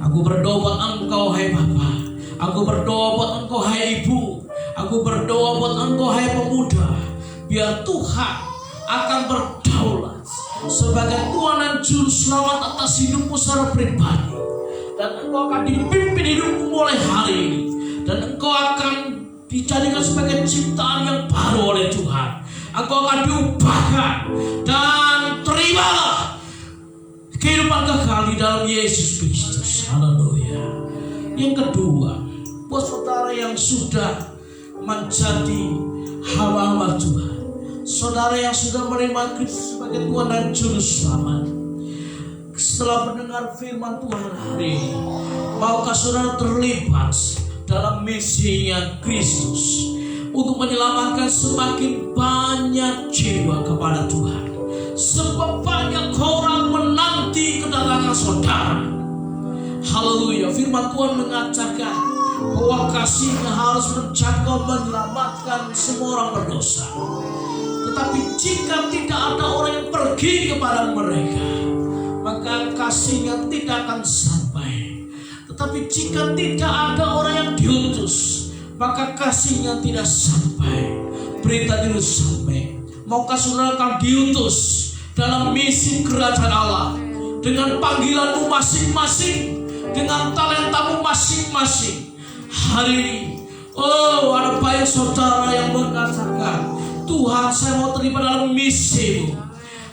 B: Aku berdoa buat Engkau hai Bapa. Aku berdoa buat Engkau hai Ibu. Aku berdoa buat Engkau hai pemuda. Biar Tuhan akan berdaulat sebagai Tuhan dan Juru Selamat atas hidupmu secara pribadi. Dan engkau akan dipimpin hidupmu mulai hari ini. Dan engkau akan dijadikan sebagai ciptaan yang baru oleh Tuhan. Engkau akan diubahkan. Dan terimalah kehidupan kekal di dalam Yesus Kristus. Haleluya. Yang kedua, buat saudara yang sudah menjadi hamba-hamba Tuhan, saudara yang sudah menerima Kristus sebagai Tuhan dan Juru Selamat, setelah mendengar firman Tuhan hari ini, maukah saudara terlibat dalam misinya Kristus untuk menyelamatkan semakin banyak jiwa kepada Tuhan? Sebab banyak orang menanti kedatangan saudara. Haleluya. Firman Tuhan mengatakan bahwa kasih-Nya harus menjangkau menyelamatkan semua orang berdosa. Tetapi jika tidak ada orang yang pergi kepada mereka, maka kasih-Nya tidak akan sampai. Tetapi jika tidak ada orang yang diutus, maka kasih-Nya tidak sampai. Berita itu sampai. Maukah saudara akan diutus dalam misi kerajaan Allah dengan panggilanmu masing-masing, dengan talentamu masing-masing? Hari ini, ada banyak saudara yang mengatakan, Tuhan, saya mau terlibat dalam misi-Mu.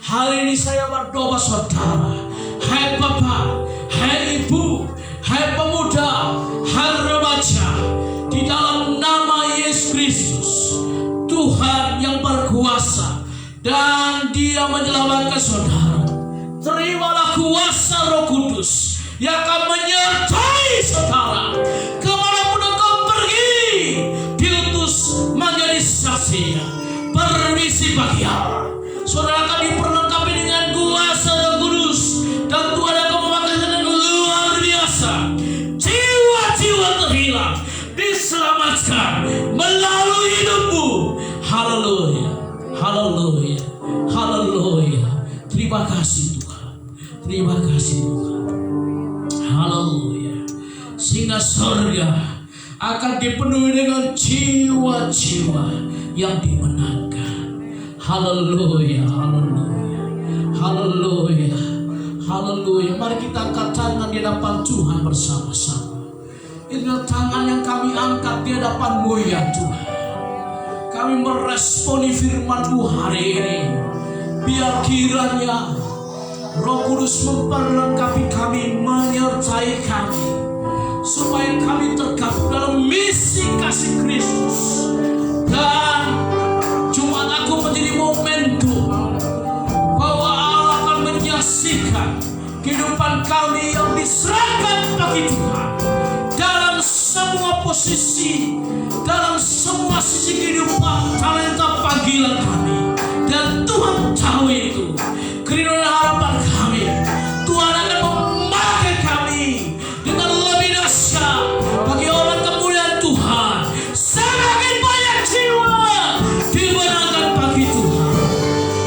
B: Hari ini saya berdoa saudara, hai Bapak, hai Ibu, hai pemuda, hai remaja, di dalam nama Yesus Kristus, Tuhan yang berkuasa dan Dia menyelamatkan saudara. Terimalah kuasa Roh Kudus yang akan menyertai saudara kemanapun engkau pergi, diutus menjadi saksinya, bermisi bagi Allah. Saudara akan diperlengkapi dengan kuasa Roh Kudus, dan Tuhan akan memakai dengan luar biasa. Jiwa-jiwa terhilang diselamatkan melalui hidupmu. Haleluya, haleluya, haleluya. Terima kasih Tuhan, terima kasih Tuhan. Haleluya. Sehingga surga akan dipenuhi dengan jiwa-jiwa yang dimenangkan. Haleluya, haleluya, haleluya, haleluya. Mari kita angkat tangan di hadapan Tuhan bersama-sama. Inilah tangan yang kami angkat di hadapan-Mu ya Tuhan. Kami meresponi firman-Mu hari ini. Biar kiranya Roh Kudus memperlengkapi kami, menyertai kami, supaya kami tergabung dalam misi kasih Kristus. Dan Jumat Agung menjadi momentum bahwa Allah akan menyaksikan kehidupan kami yang diserahkan bagi Tuhan dalam semua posisi, dalam semua sisi kehidupan, talenta panggilan kami. Dan Tuhan tahu itu. Kerinduan harapan kami, Tuhan akan memakai kami dengan lebih dahsyat bagi orang kemuliaan Tuhan. Semakin banyak jiwa dimenangkan bagi Tuhan.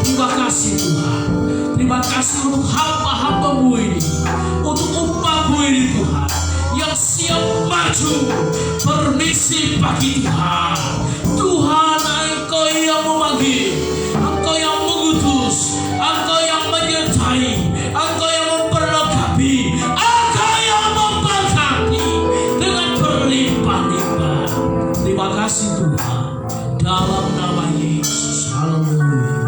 B: Terima kasih Tuhan. Terima kasih untuk hamba-hamba-Mu ini, untuk umpah-Mu ini Tuhan, yang siap maju bermisi bagi Tuhan. Tuhan, Engkau yang memanggil, Engkau yang mengutus, Engkau yang menyertai, Engkau yang memperlengkapi, Engkau yang memberkati dengan berlimpah-limpah. Terima kasih Tuhan, dalam nama Yesus. Haleluya.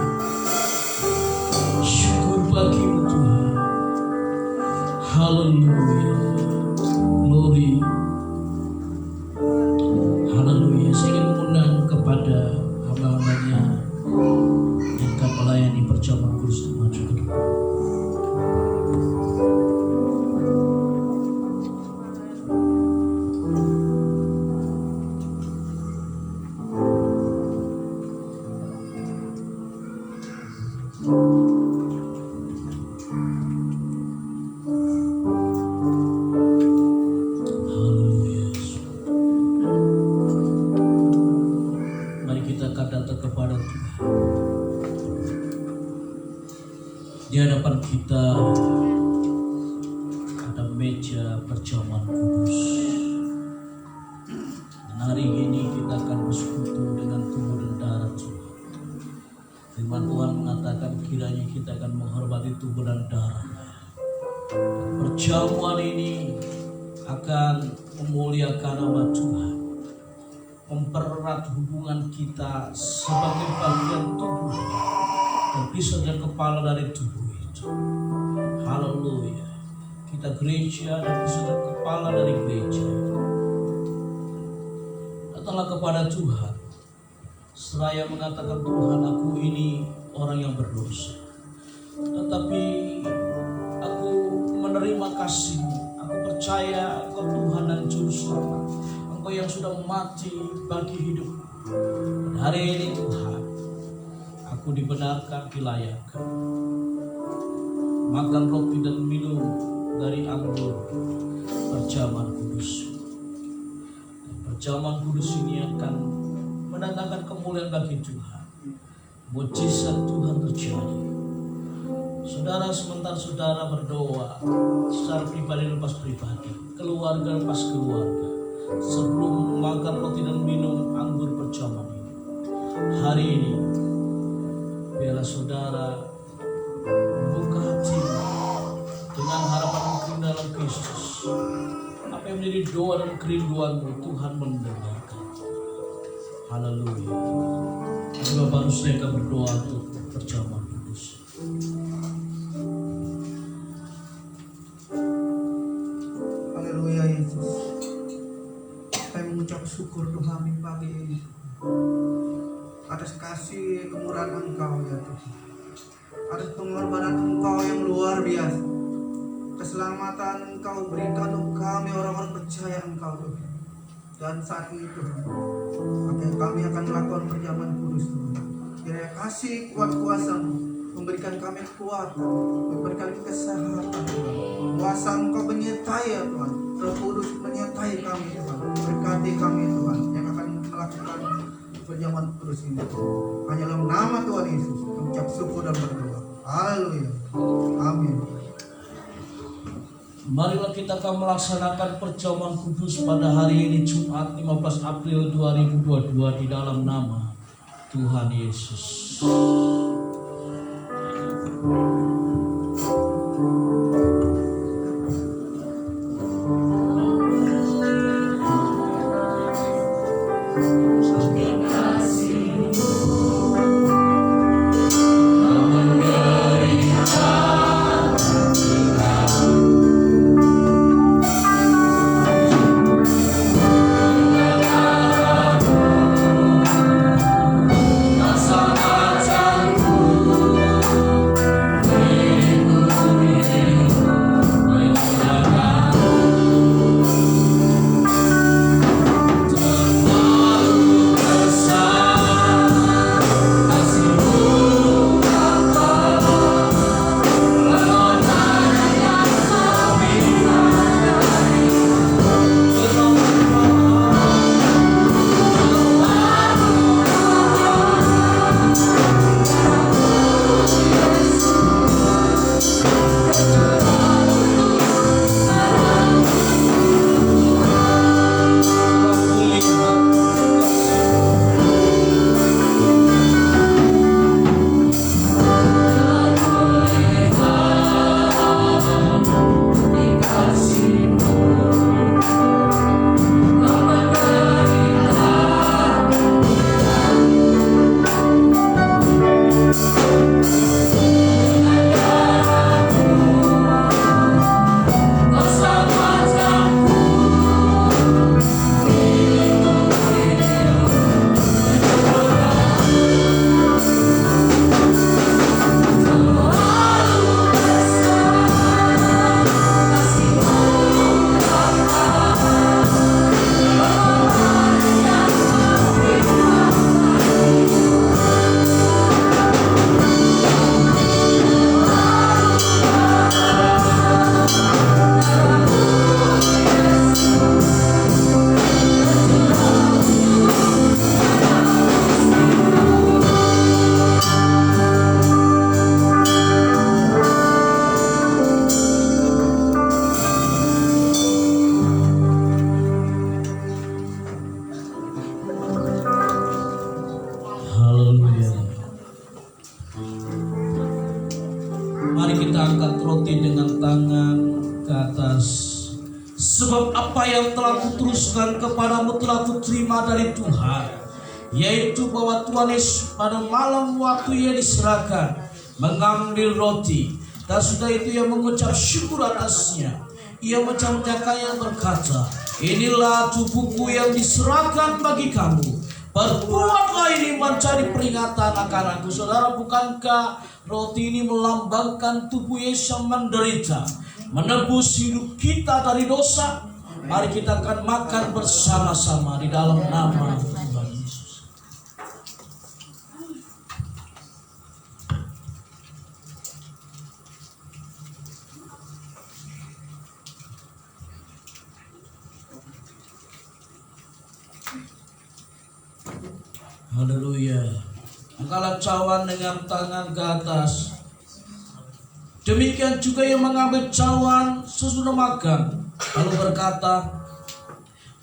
B: Syukur bagi-Mu Tuhan. Haleluya. Glory. Haleluya. Saya ingin mengundang kepada hamba-hambanya yang akan melayani perjamuan kudus maju ke depan. Haleluya. Mari kita akan datang kepada Tuhan. Di hadapan kita ada meja perjamuan kudus. Dan hari ini kita akan bersekutu dengan tubuh dan darah Tuhan. Firman Tuhan mengatakan kiranya kita akan menghormati tubuh dan darah. Perjamuan ini akan memuliakan nama Tuhan, mempererat hubungan kita sebagai bagian tubuh dan pisau dan kepala dari tubuh itu. Haleluya. Kita gereja dan pisau dan kepala dari gereja. Datanglah kepada Tuhan seraya mengatakan, Tuhan, aku ini orang yang berdosa, tetapi aku menerima kasih-Mu. Aku percaya Engkau Tuhan dan Juru Selamat, Engkau yang sudah mati bagi hidup. Dan hari ini Tuhan, aku dibenarkan, dilayakkan makan roti dan minum dari anggur perjamuan kudus. perjamuan kudus ini akan mendatangkan kemuliaan bagi Tuhan. Mujizat Tuhan terjadi. Saudara, sementara saudara berdoa secara pribadi lepas pribadi, keluarga lepas keluarga, sebelum makan roti dan minum anggur perjamuan ini, hari ini biarlah saudara buka hati dengan harapan mungkin dalam Kristus. Apa yang menjadi doa dan kerinduanmu, Tuhan mendengarkan. Haleluya. Juga manusia akan berdoa untuk perjamuan kudus.
C: Haleluya Yesus. Kami mengucap syukur Tuhan pagi ini atas kasih kemurahan Engkau ya Tuhan, atas pengorbanan Engkau yang luar biasa, keselamatan Engkau berikan untuk kami orang-orang percaya Engkau Tuhan. Dan saat ini Tuhan, kami akan melakukan perjamuan kudus Tuhan. Kiranya kasih kuat kuasa-Mu memberikan kami kekuatan, memberikan kesehatan Tuhan. Kuasa Engkau menyertai ya Tuhan, Roh Kudus menyertai kami Tuhan, berkati kami Tuhan yang akan melakukan perjamuan kudus ini. Hanya dalam nama Tuhan Yesus kami ucap syukur dan berdoa. Haleluya. Amin.
B: Marilah kita akan melaksanakan perjamuan kudus pada hari ini Jumat 15 April 2022 di dalam nama Tuhan Yesus. Mari kita angkat roti dengan tangan ke atas. Sebab apa yang telah kuteruskan kepadamu telah kuterima dari Tuhan, yaitu bahwa Tuhan Yesus pada malam waktu ia diserahkan mengambil roti, dan sudah itu ia mengucap syukur atasnya. Ia mencapainya berkata, inilah tubuhku yang diserahkan bagi kamu. Perbuatlah ini menjadi peringatan akan aku. Saudara, bukankah roti ini melambangkan tubuh Yesus yang menderita, menebus hidup kita dari dosa? Mari kita akan makan bersama-sama di dalam nama Tuhan Yesus. Haleluya. Angkatlah cawan dengan tangan ke atas. Demikian juga yang mengambil cawan sesudah makan, lalu berkata,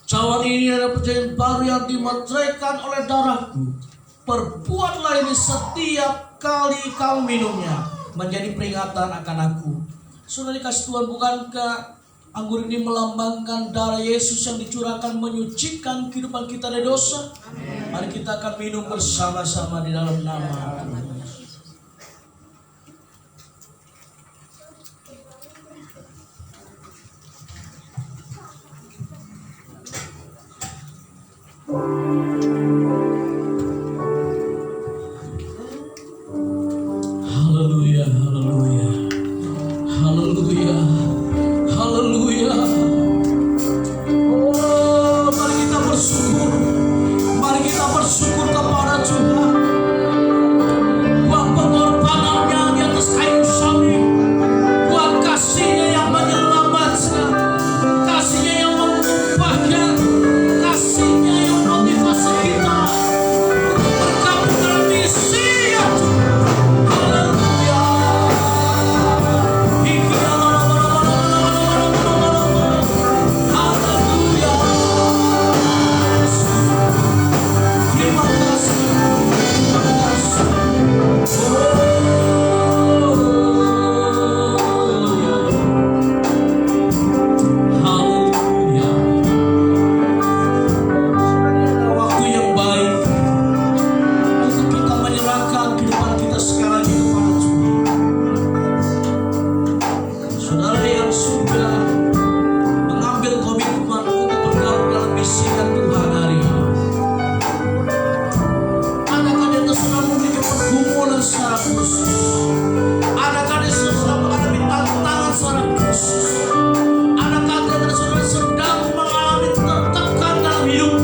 B: cawan ini adalah perjanjian baru yang dimeteraikan oleh darahku. Perbuatlah ini setiap kali kamu minumnya, menjadi peringatan akan aku. Sudah dikasih Tuhan, bukankah anggur ini melambangkan darah Yesus yang dicurahkan menyucikan kehidupan kita dari dosa? Mari kita akan minum bersama-sama di dalam nama Tuhan. Haleluya, haleluya, haleluya, haleluya. Oh, mari kita bersyukur, mari kita bersyukur kepada Tuhan. Buat pengorbanannya di atas kayu salib, buat kasihnya yang menyelamatkan, kasihnya yang mengubahkan, kasihnya yang motivasi kita untuk bergabung dalam misi-Nya. Haleluya. Haleluya. Terima kasih, terima kasih. Haleluya. Waktu yang baik untuk kita menyerahkan kehidupan kita sekarang ini kepada Tuhan. Saudara yang sudah mengambil komitmen untuk bergabung dalam misi dan Tuhan hari ini, adakah dia sudah memiliki pergumulan secara khusus? Adakah dia sudah mengalami tantangan secara khusus? Adakah dia sudah sedang mengalami tertekan dalam hidup?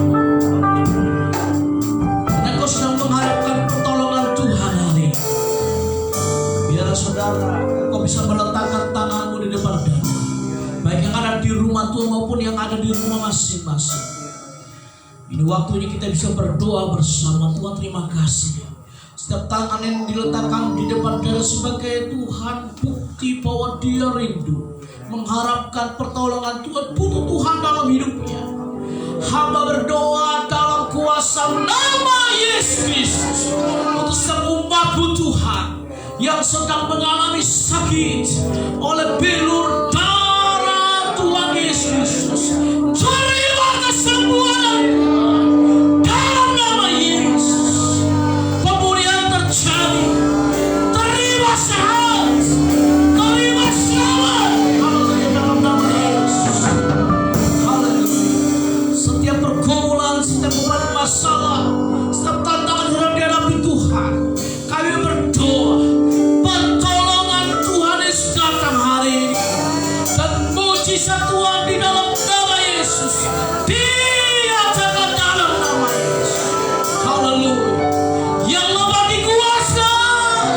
B: Dan kau sedang mengharapkan pertolongan Tuhan hari ini. Biarlah saudara, kau bisa meletakkan tanganmu di depan dada, baik yang ada di rumah Tuhan maupun yang ada di rumah masing-masing. Ini waktunya kita bisa berdoa bersama. Tuhan, terima kasih. Setiap tangan yang diletakkan di depan dada sebagai Tuhan bukti bahwa dia rindu mengharapkan pertolongan Tuhan, butuh Tuhan dalam hidupnya. Hamba berdoa dalam kuasa nama Yesus Kristus untuk setiap umat-Mu Tuhan yang sedang mengalami sakit oleh bilur darah Tuhan Yesus Kristus. Terima kesembuhan dalam nama Yesus. Pemulihan terjadi. Terima sehat. Terima selamat. Haleluya, dalam nama Yesus. Haleluya. Setiap pergumulan, setiap beban masalah, setiap tantangan yang dihadapi Tuhan, kami berdoa pertolongan Tuhan Yesus datang hari ini, dan mujizat Tuhan di dalam nama Yesus dinyatakan dalam nama Yesus. Haleluya. Yang lemah dikuaskan.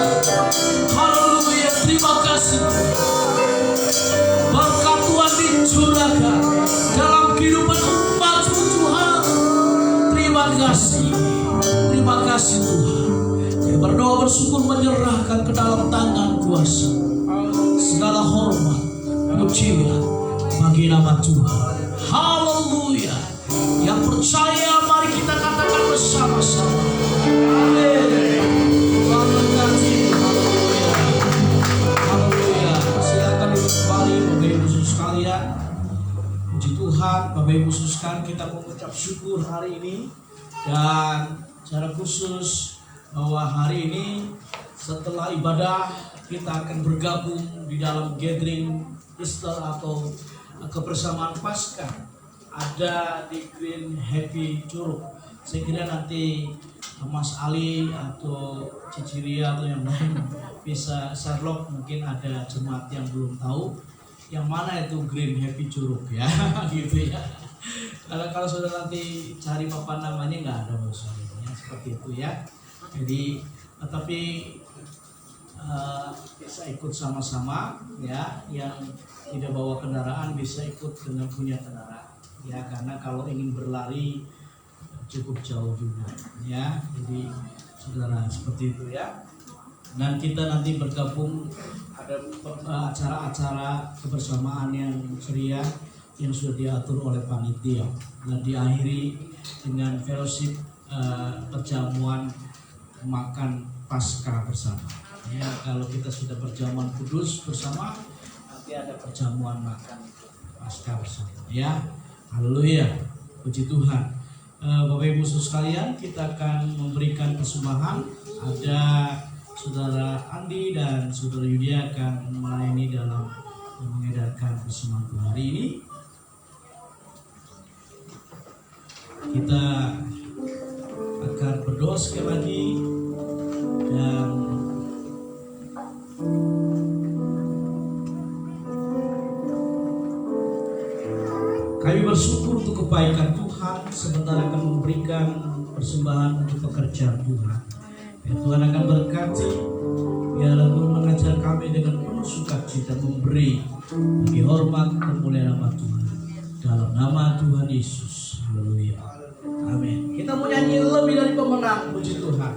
B: Haleluya. Terima kasih. Berkat Tuhan dicurahkan dalam kehidupan umat-Mu Tuhan. Terima kasih. Terima kasih Tuhan. Saya berdoa bersyukur menyerahkan ke dalam tangan kuasa segala hormat, pujian bagi nama Tuhan. Haleluya. Yang percaya mari kita katakan bersama-sama. Amin. Tuhan berkati. Haleluya. Haleluya. Silakan duduk kembali Bapak Ibu Saudara sekalian. Puji Tuhan, Bapak Ibu Saudara sekalian, kita mengucap syukur hari ini, dan secara khusus bahwa hari ini setelah ibadah kita akan bergabung di dalam gathering Easter atau kebersamaan Paskah ada di Green Happy Curug. Saya kira nanti Mas Ali atau Ciciria atau yang lain bisa Sherlock, mungkin ada jemaat yang belum tahu yang mana itu Green Happy Curug ya. Gitu ya. Kalau sudah nanti cari papan namanya nggak ada maksudnya seperti itu ya. Jadi tapi bisa ikut sama-sama ya, yang tidak bawa kendaraan bisa ikut dengan punya kendaraan ya, karena kalau ingin berlari cukup jauh juga ya. Jadi saudara seperti itu ya. Dan kita nanti bergabung ada acara-acara kebersamaan yang ceria yang sudah diatur oleh panitia dan diakhiri dengan fellowship perjamuan makan Paskah bersama. Ya, kalau kita sudah perjamuan kudus bersama, nanti ada perjamuan makan Paskah bersama. Ya, haleluya, puji Tuhan. Bapak Ibu sekalian, kita akan memberikan persembahan. Ada Saudara Andi dan Saudara Yudi akan melayani dalam mengedarkan persembahan hari ini. Kita akan berdoa sekali lagi dan kami bersyukur untuk kebaikan Tuhan. Sebentar akan memberikan persembahan untuk pekerjaan Tuhan. Ya, Tuhan akan berkati. Biarlah Tuhan mengajar kami dengan penuh sukacita memberi bagi hormat kemuliaan nama Tuhan. Dalam nama Tuhan Yesus. Haleluya. Amin. Kita mau nyanyi lebih dari pemenang. Puji Tuhan.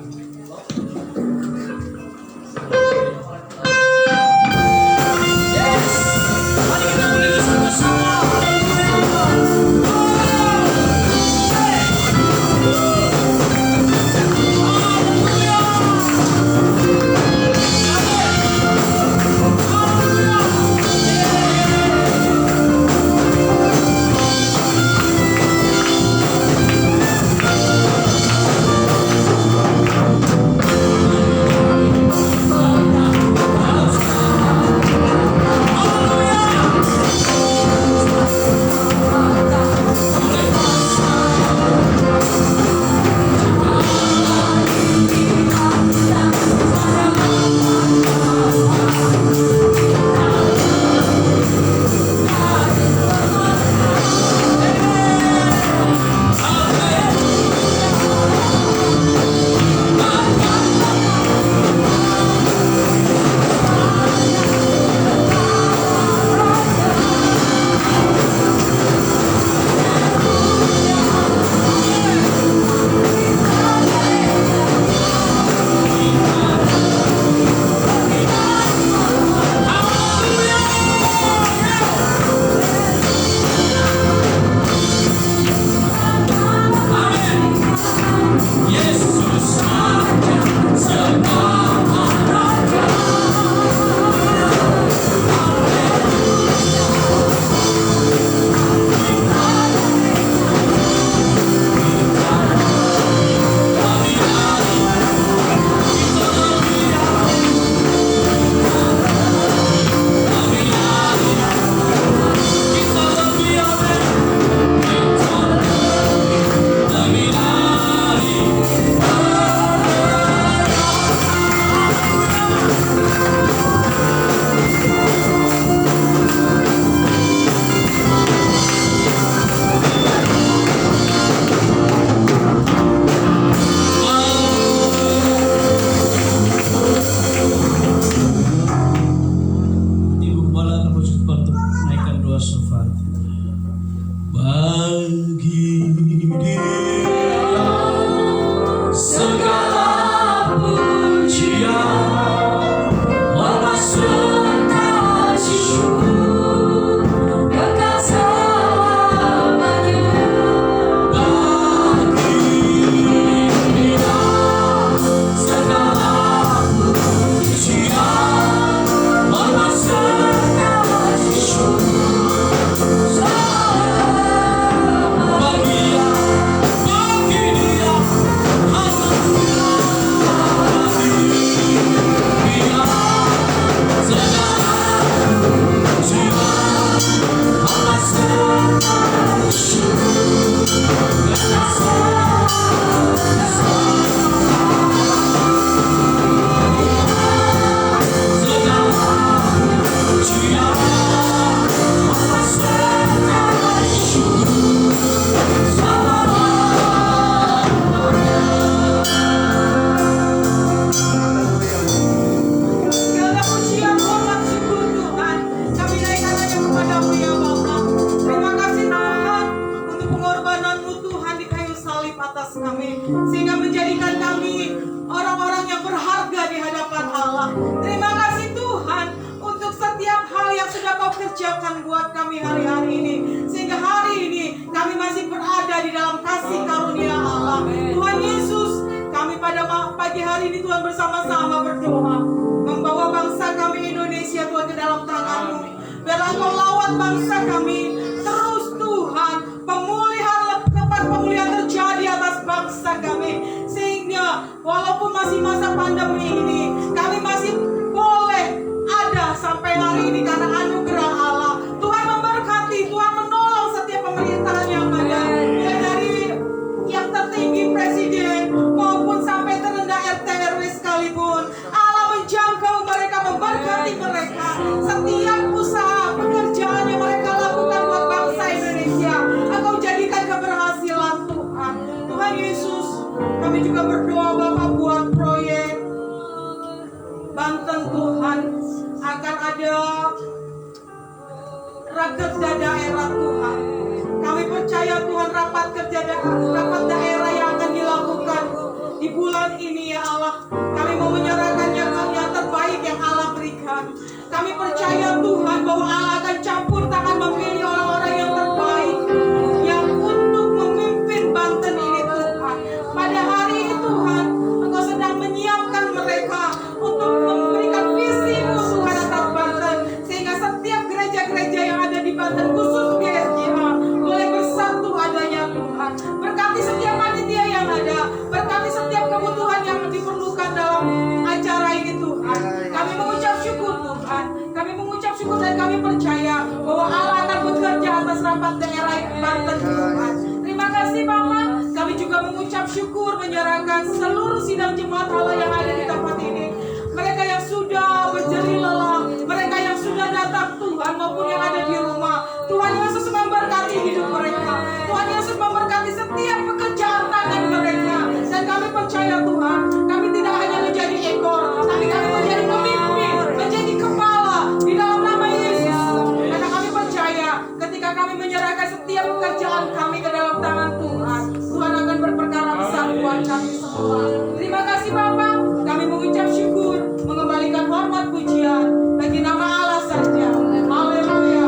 B: Yes. Mari kita berdiri bersama-sama. Hallelujah.
D: kerjakan buat kami hari-hari ini, sehingga hari ini kami masih berada di dalam kasih karunia Allah. Tuhan Yesus, kami pada pagi hari ini Tuhan bersama-sama berdoa, membawa bangsa kami Indonesia Tuhan ke dalam tangan-Mu. Biarlah Engkau lawat bangsa kami terus Tuhan, pemulihan terjadi atas bangsa kami, sehingga walaupun masih masa pandemi ini kami masih boleh ada sampai hari ini karena anugerah Allah. Tuhan memberkati, Tuhan menolong setiap pemerintahan yang ada, ya dari yang tertinggi presiden maupun sampai terendah RT RW sekalipun. Allah menjangkau mereka, memberkati mereka, setiap usaha pekerjaan yang mereka lakukan buat bangsa Indonesia Engkau jadikan keberhasilan Tuhan. Tuhan Yesus, kami juga berdoa Bapak buat proyek Banten Tuhan, akan ada rakerda daerah Tuhan. Kami percaya Tuhan rapat daerah yang akan dilakukan di bulan ini ya Allah. Kami mau menyerahkan yang terbaik yang Allah berikan. Kami percaya Tuhan bahwa Allah akan campur tangan memilih orang-orang yang terbaik yang untuk memimpin Banten ini Tuhan. Pada hari ini Tuhan, Engkau sedang menyiapkan mereka untuk memberikan visi-Mu Tuhan atas Banten, sehingga setiap gereja-gereja yang ada di Banten, khusus GSJA, boleh bersatu adanya Tuhan. Berkati setiap panitia yang ada, berkati setiap kebutuhan yang diperlukan dalam acara ini Tuhan. Kami mengucap syukur Tuhan, kami mengucap syukur dan kami percaya bahwa Allah akan bekerja atas rapat daerah Banten Tuhan. Terima kasih Bapak. Kami juga mengucap syukur menyerahkan seluruh sidang jemaat Allah yang ada di tempat ini. Mereka yang sudah berjerih lelah, mereka yang sudah datang Tuhan maupun yang ada di rumah. Tuhan Yesus memberkati hidup mereka. Tuhan Yesus memberkati setiap pekerjaan tangan mereka. Dan kami percaya Tuhan, kami tidak hanya menjadi ekor, tapi kami menjadi pemimpin, menjadi kepala di dalam nama Yesus. Karena kami percaya ketika kami menyerahkan setiap pekerjaan kami ke dalam tangan Tuhan, Tuhan akan berperkara besar buat kami semua. Terima kasih Bapak. Kami mengucap syukur, mengembalikan hormat pujian bagi nama Allah saja. Haleluya.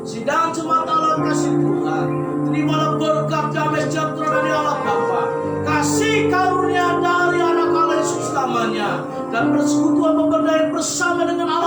B: Sidang jemaat Allah kasih Tuhan, terimalah berkat damai sejahtera dari Allah Bapa, kasih karunia dari anak Allah Yesus namanya, dan persekutuan pemberdayaan bersama dengan Allah